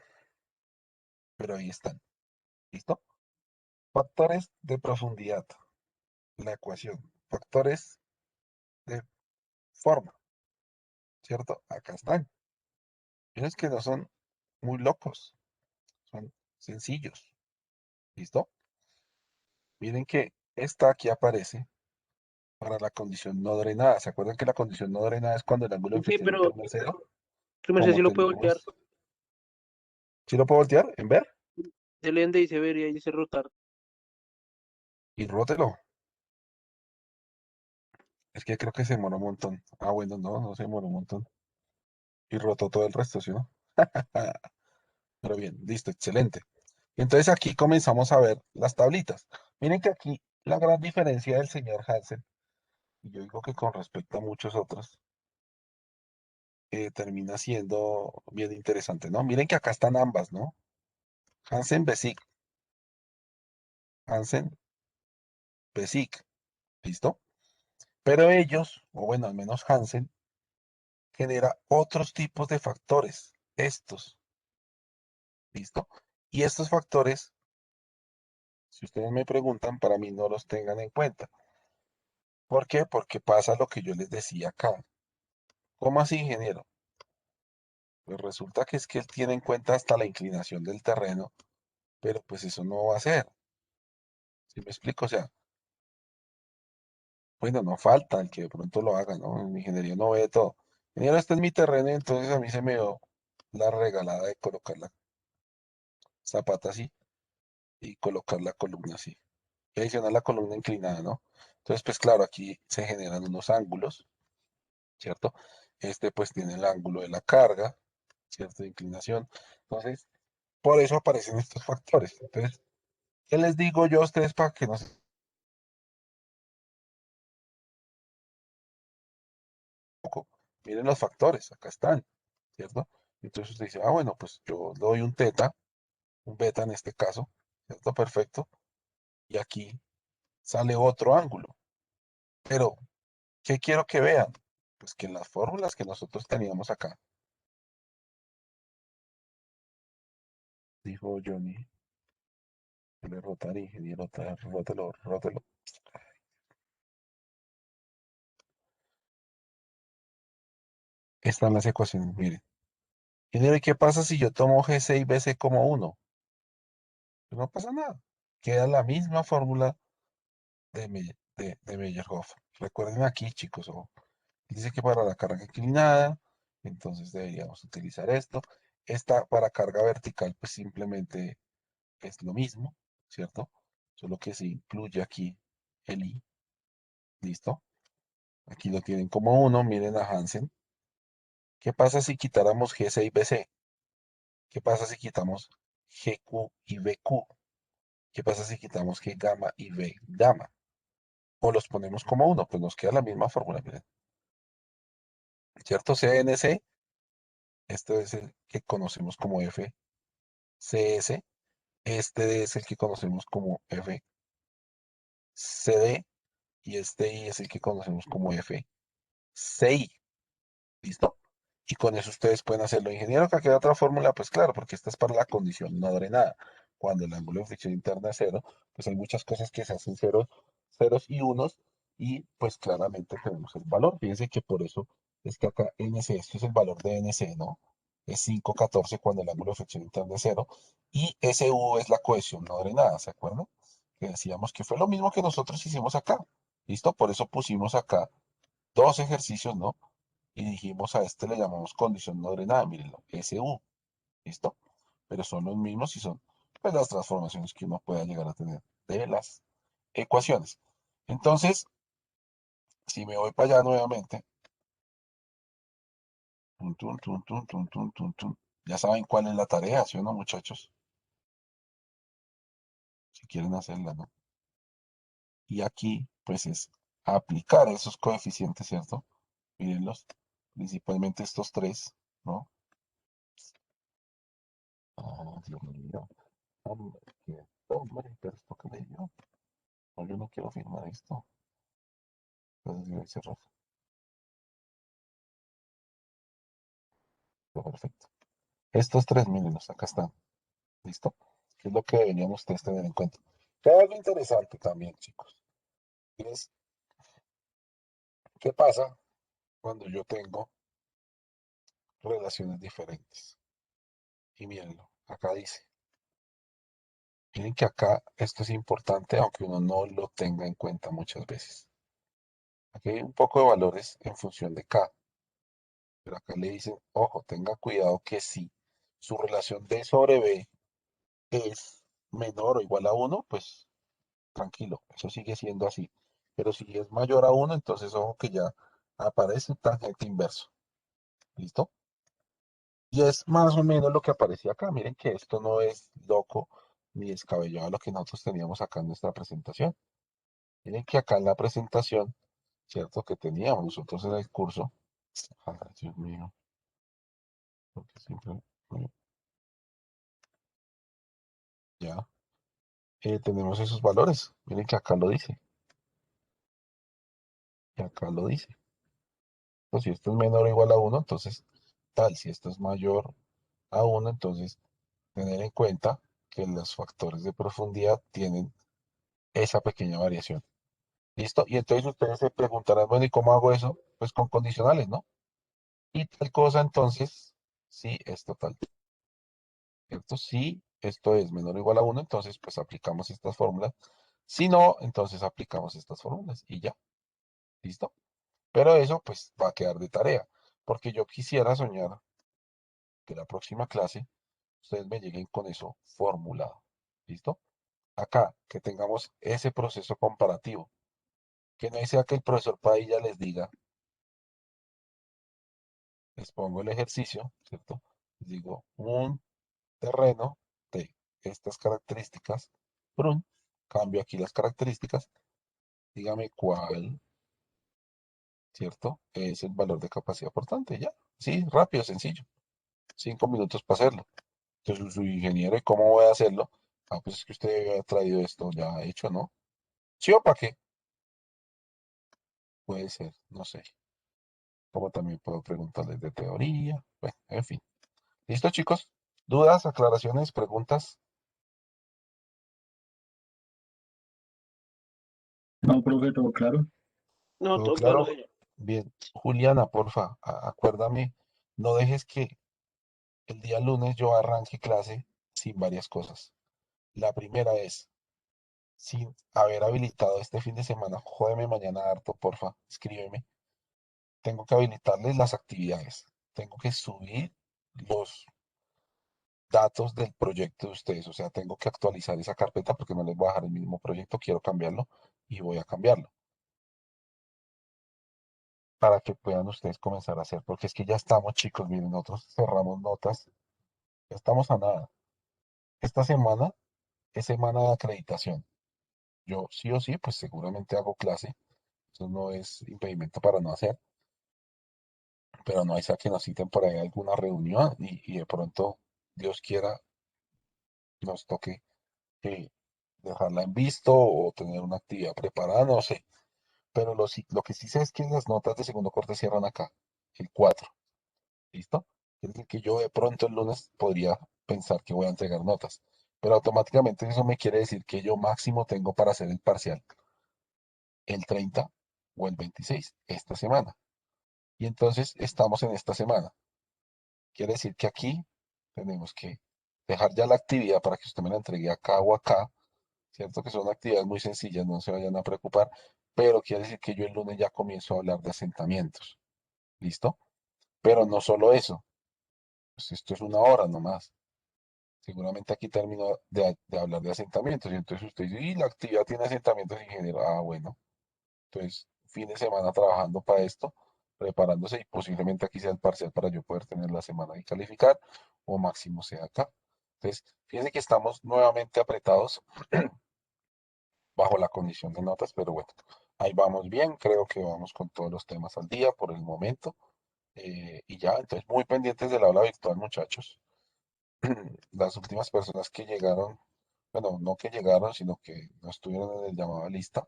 pero ahí están. ¿Listo? Factores de profundidad. La ecuación. Factores de forma. ¿Cierto? Acá están. Miren que no son muy locos. Son sencillos. ¿Listo? Miren que esta aquí aparece para la condición no drenada. ¿Se acuerdan que la condición no drenada es cuando el ángulo de Sí, inflexión pero interna es cero? su merced Como sí lo puede voltear. tenemos. ¿Sí lo puedo voltear en ver? Se lee donde dice ver y ahí dice rotar. Y rótelo. Es que creo que se demora un montón. Ah, bueno, no se demora un montón. Y rotó todo el resto, ¿sí no? Pero bien, listo, excelente. Y entonces aquí comenzamos a ver las tablitas. Miren que aquí la gran diferencia del señor Hansen, y yo digo que con respecto a muchos otros, termina siendo bien interesante, ¿no? Miren que acá están ambas, ¿no? Hansen, Besic, Hansen, Besic, ¿listo? Pero ellos, o bueno, al menos Hansen, genera otros tipos de factores, estos, ¿listo? Y estos factores, si ustedes me preguntan, para mí no los tengan en cuenta. ¿Por qué? Porque pasa lo que yo les decía acá. ¿Cómo así, ingeniero? Pues resulta que es que él tiene en cuenta hasta la inclinación del terreno, pero pues eso no va a ser. ¿Sí me explico? O sea, bueno, no falta el que de pronto lo haga, ¿no? En ingeniería no ve todo. Ingeniero, este es mi terreno y entonces a mí se me dio la regalada de colocar la zapata así y colocar la columna así. Y adicionar la columna inclinada, ¿no? Entonces, pues claro, aquí se generan unos ángulos, ¿cierto? Este pues tiene el ángulo de la carga, ¿cierto? De inclinación. Entonces, por eso aparecen estos factores. Entonces, ¿qué les digo yo a ustedes para que no se... miren los factores, acá están, ¿cierto? Entonces usted dice, ah, bueno, pues yo le doy un teta, un beta en este caso, ¿cierto? Perfecto. Y aquí sale otro ángulo. Pero, ¿qué quiero que vean? Pues que en las fórmulas que nosotros teníamos acá, dijo Johnny, le rotar, ingeniero, rótelo, rótelo. Están las ecuaciones, miren. Ingeniero, ¿y qué pasa si yo tomo GC y BC como 1? Pues no pasa nada. Queda la misma fórmula de Meyerhoff. Recuerden aquí, chicos, dice que para la carga inclinada, entonces deberíamos utilizar esto. Esta para carga vertical, pues simplemente es lo mismo, ¿cierto? Solo que se incluye aquí el I. ¿Listo? Aquí lo tienen como 1, miren a Hansen. ¿Qué pasa si quitáramos GC y BC? ¿Qué pasa si quitamos GQ y BQ? ¿Qué pasa si quitamos G gamma y B gamma? O los ponemos como 1, pues nos queda la misma fórmula, miren. ¿Cierto? CNC, este es el que conocemos como FCS, este es el que conocemos como FCD y este I es el que conocemos como FCI. ¿Listo? Y con eso ustedes pueden hacerlo. Ingeniero, acá queda otra fórmula, pues claro, porque esta es para la condición no drenada. Cuando el ángulo de fricción interna es cero, pues hay muchas cosas que se hacen ceros y unos, y pues claramente tenemos el valor. Fíjense que por eso es que acá NC, esto es el valor de NC, ¿no? Es 5,14 cuando el ángulo de fricción interna es cero, y SU es la cohesión no drenada, ¿se acuerdan? Que decíamos que fue lo mismo que nosotros hicimos acá. ¿Listo? Por eso pusimos acá dos ejercicios, ¿no? Y dijimos a este le llamamos condición no drenada, mírenlo, SU, ¿listo? Pero son los mismos y son pues, las transformaciones que uno pueda llegar a tener de las ecuaciones. Entonces, si me voy para allá nuevamente, ya saben cuál es la tarea, ¿sí o no, muchachos? Si quieren hacerla, ¿no? Y aquí, pues es aplicar esos coeficientes, ¿cierto? Mírenlos, principalmente estos tres, ¿no? Ah, Dios mío. Hombre, hombre, pero esto que me dio. No, yo no quiero firmar esto. Entonces voy a cerrar. Perfecto. Estos tres, mírenlos, acá están. ¿Listo? ¿Qué es lo que deberíamos ustedes tener en cuenta? Que hay algo interesante también, chicos. Es, ¿qué pasa cuando yo tengo relaciones diferentes? Y mírenlo, acá dice. Miren que acá esto es importante, aunque uno no lo tenga en cuenta muchas veces. Aquí hay un poco de valores en función de K. Pero acá le dicen, ojo, tenga cuidado que si su relación D sobre B es menor o igual a 1, pues tranquilo, eso sigue siendo así. Pero si es mayor a 1, entonces ojo que ya aparece un tangente inverso. ¿Listo? Y es más o menos lo que aparecía acá. Miren que esto no es loco ni descabellado lo que nosotros teníamos acá en nuestra presentación. Miren que acá en la presentación, ¿cierto? Que teníamos nosotros en el curso. Ay, Dios mío. Porque siempre... Ya. Tenemos esos valores. Miren que acá lo dice. Y acá lo dice. Pues si esto es menor o igual a 1, entonces tal. Si esto es mayor a 1, entonces tener en cuenta que los factores de profundidad tienen esa pequeña variación. ¿Listo? Y entonces ustedes se preguntarán, bueno, ¿y cómo hago eso? Pues con condicionales, ¿no? Y tal cosa, entonces, sí es total. ¿Cierto? Si esto es menor o igual a 1, entonces pues aplicamos estas fórmulas. Si no, entonces aplicamos estas fórmulas y ya. ¿Listo? Pero eso pues va a quedar de tarea, porque yo quisiera soñar que la próxima clase ustedes me lleguen con eso formulado. ¿Listo? Acá, que tengamos ese proceso comparativo, que no sea que el profesor Padilla les diga, les pongo el ejercicio, ¿cierto? Les digo, un terreno de estas características, prun, cambio aquí las características, dígame cuál ¿cierto? Es el valor de capacidad portante, ya. Sí, rápido, sencillo. 5 minutos para hacerlo. Entonces, su ingeniero, ¿y cómo voy a hacerlo? Ah, pues es que usted ha traído esto ya hecho, ¿no? ¿Sí o para qué? Puede ser, no sé. Como también puedo preguntarles de teoría. Bueno, en fin. ¿Listo, chicos? ¿Dudas, aclaraciones, preguntas? No, profe, todo claro. No, ¿Todo todo claro, claro? señor. Bien. Juliana, porfa, acuérdame, no dejes que el día lunes yo arranque clase sin varias cosas. La primera es, sin haber habilitado este fin de semana, jódeme mañana harto, porfa, escríbeme. Tengo que habilitarles las actividades. Tengo que subir los datos del proyecto de ustedes. O sea, tengo que actualizar esa carpeta porque no les voy a dejar el mismo proyecto. Quiero cambiarlo y voy a cambiarlo para que puedan ustedes comenzar a hacer. Porque es que ya estamos, chicos. Miren, nosotros cerramos notas. Ya estamos a nada. Esta semana es semana de acreditación. Yo sí o sí, pues seguramente hago clase. Eso no es impedimento para no hacer. Pero no hay sea que nos citen por ahí alguna reunión y de pronto, Dios quiera, nos toque dejarla en visto o tener una actividad preparada, no sé. Pero lo que sí sé es que las notas de segundo corte cierran acá, el 4. ¿Listo? Quiere decir que yo de pronto el lunes podría pensar que voy a entregar notas. Pero automáticamente eso me quiere decir que yo máximo tengo para hacer el parcial el 30 o el 26 esta semana. Y entonces estamos en esta semana. Quiere decir que aquí tenemos que dejar ya la actividad para que usted me la entregue acá o acá. Cierto que son actividades muy sencillas, no se vayan a preocupar, pero quiere decir que yo el lunes ya comienzo a hablar de asentamientos. ¿Listo? Pero no solo eso, pues esto es una hora nomás. Seguramente aquí termino de hablar de asentamientos y entonces usted dice, y la actividad tiene asentamientos, ingeniero. Ah, bueno. Entonces, fin de semana trabajando para esto, preparándose y posiblemente aquí sea el parcial para yo poder tener la semana y calificar o máximo sea acá. Entonces, fíjense que estamos nuevamente apretados bajo la condición de notas, pero bueno, ahí vamos bien, creo que vamos con todos los temas al día por el momento. Y ya, entonces muy pendientes del aula virtual, muchachos. Las últimas personas que llegaron, bueno, no que llegaron, sino que no estuvieron en el llamado a lista,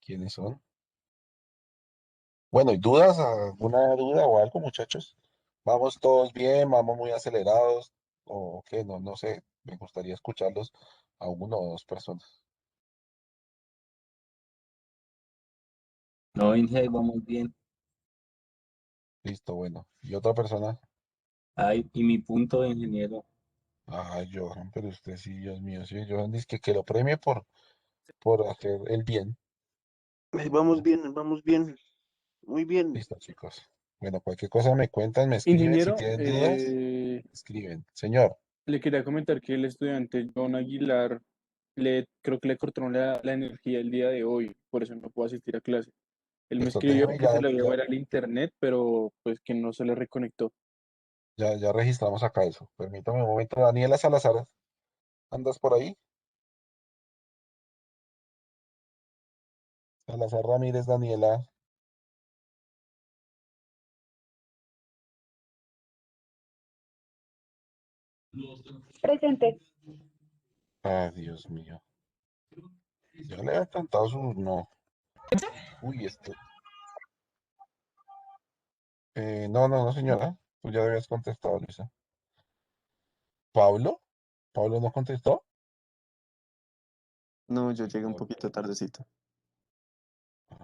¿quiénes son? Bueno, ¿y dudas? ¿Alguna duda o algo, muchachos? ¿Vamos todos bien? ¿Vamos muy acelerados? ¿O qué? No, no sé, me gustaría escucharlos a uno o dos personas. No, Inge, vamos bien. Listo, bueno. ¿Y otra persona? Ay, y mi punto de ingeniero. Ay, Johan, pero usted sí, Dios mío, sí, Johan dice que lo premie por hacer el bien. Vamos bien, vamos bien. Muy bien. Listo, chicos. Bueno, cualquier cosa me cuentan, me escriben. Si Ingeniero, tienen dudas, escriben. Señor, le quería comentar que el estudiante John Aguilar creo que le cortaron la energía el día de hoy, por eso no pudo asistir a clase. Él me listo, escribió déjeme que ya, se le iba a ya, ver al internet, pero pues que no se le reconectó. ya registramos acá eso. Permítame un momento. Daniela Salazar, ¿andas por ahí? Salazar Ramírez, Daniela. Presente. Ay, Dios mío. Ya le había cantado su no. Uy, esto. No, no, no, señora. Tú ya habías contestado, Luisa. ¿Pablo? ¿Pablo no contestó? No, yo llegué un No. poquito tardecito.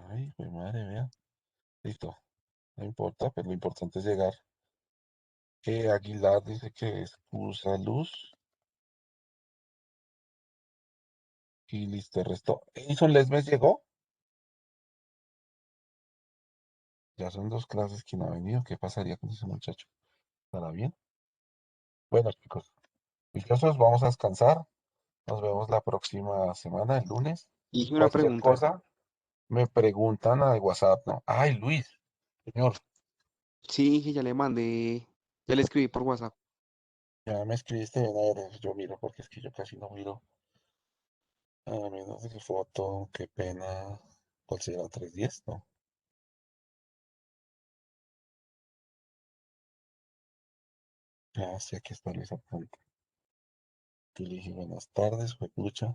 Ay, mi madre mía. Listo. No importa, pero lo importante es llegar. Aguilar dice que excusa luz. Y listo, el resto. ¿Edison Lesmes llegó? Ya son dos clases que no ha venido. ¿Qué pasaría con ese muchacho? ¿Estará bien? Bueno, chicos, juiciosos, vamos a descansar. Nos vemos la próxima semana, el lunes. Y una Cualquier pregunta. cosa, me preguntan al WhatsApp, ¿no? Ay, Luis, señor, Sí, que ya le mandé, ya le escribí por WhatsApp. ya me escribiste, ven a ver, yo miro, porque es que yo casi no miro. A menos de foto, qué pena. ¿Cuál será? 310, ¿no? Ah, sí, aquí está Luisa Ponte. Yo le dije buenas tardes, fue pucha.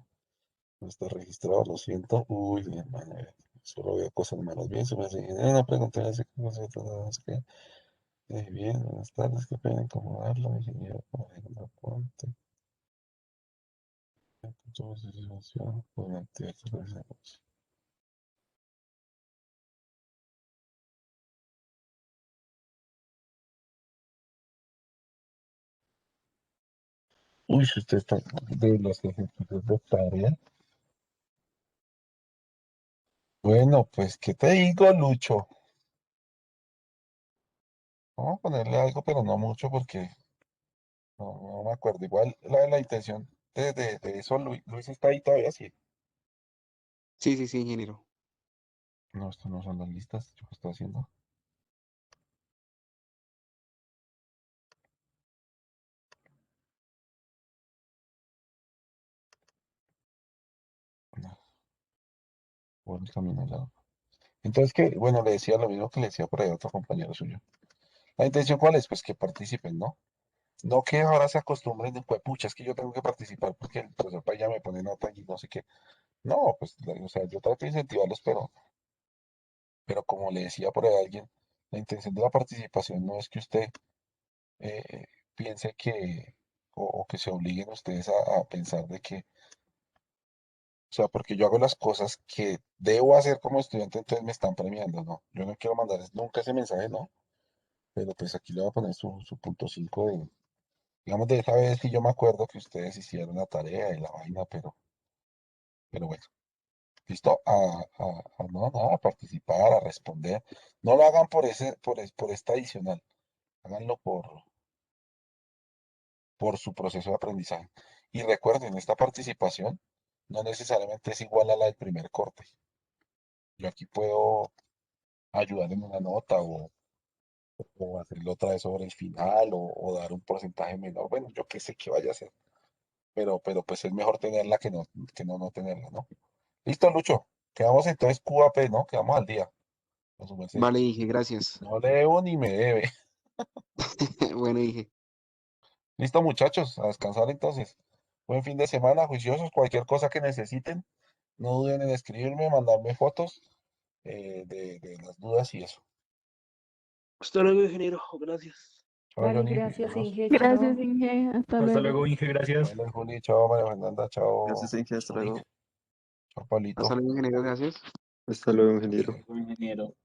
No está registrado, lo siento. Uy, mi hermano, solo veo cosas malas. Bien, se me hace una pregunta, no sé cómo se trata, no sé qué. Bien, buenas tardes, qué pena incomodarlo, ingeniero Alejandro Ponte. Punto de situación, por actividad que realizamos. Uy, si usted está de los ejercicios de tarea. Bueno, pues, ¿qué te digo, Lucho? Vamos a ponerle algo, pero no mucho porque no me acuerdo. Igual la intención de eso, Luis está ahí todavía, sí. Sí, sí, sí, ingeniero. No, esto no son las listas, yo estoy haciendo. No, por el camino al lado. Entonces, que, bueno, le decía lo mismo que le decía por ahí a otro compañero suyo. La intención, ¿cuál es? Pues que participen, ¿no? No que ahora se acostumbren de, pues, pucha, es que yo tengo que participar porque el profesor ya me pone nota y no sé qué. No, pues, o sea, yo trato de incentivarlos, pero como le decía por ahí a alguien, la intención de la participación no es que usted eh, piense que, o que se obliguen ustedes a pensar de que, o sea, porque yo hago las cosas que debo hacer como estudiante, entonces me están premiando, ¿no? Yo no quiero mandar nunca ese mensaje, ¿no? Pero pues aquí le voy a poner su punto 5 de, digamos, de esa vez que yo me acuerdo que ustedes hicieron la tarea y la vaina, pero bueno, listo, no, no, a participar, a responder. No lo hagan por esta adicional, háganlo por su proceso de aprendizaje. Y recuerden, esta participación no necesariamente es igual a la del primer corte. Yo aquí puedo ayudar en una nota o hacerlo otra vez sobre el final o dar un porcentaje menor. Bueno, yo qué sé qué vaya a hacer, pero pues es mejor tenerla que no tenerla, ¿no? Listo, Lucho. Quedamos entonces QAP, ¿no? Quedamos al día. Con su merced. Vale, dije, gracias. No le debo ni me debe. Bueno, dije, Listo, muchachos, a descansar entonces. Buen fin de semana, juiciosos. Cualquier cosa que necesiten, no duden en escribirme, mandarme fotos de las dudas y eso. Hasta luego, ingeniero. Gracias. Chao, Vale, Johnny, gracias, juiciosos. Inge, Gracias, chao. Inge. Hasta Hasta luego. luego, Inge, gracias. Vale, Juli, chao, María Fernanda, gracias, chao, Inge, hasta Monique, luego. chao, Pablito. Hasta luego, ingeniero, gracias. Hasta luego, ingeniero. Ingeniero.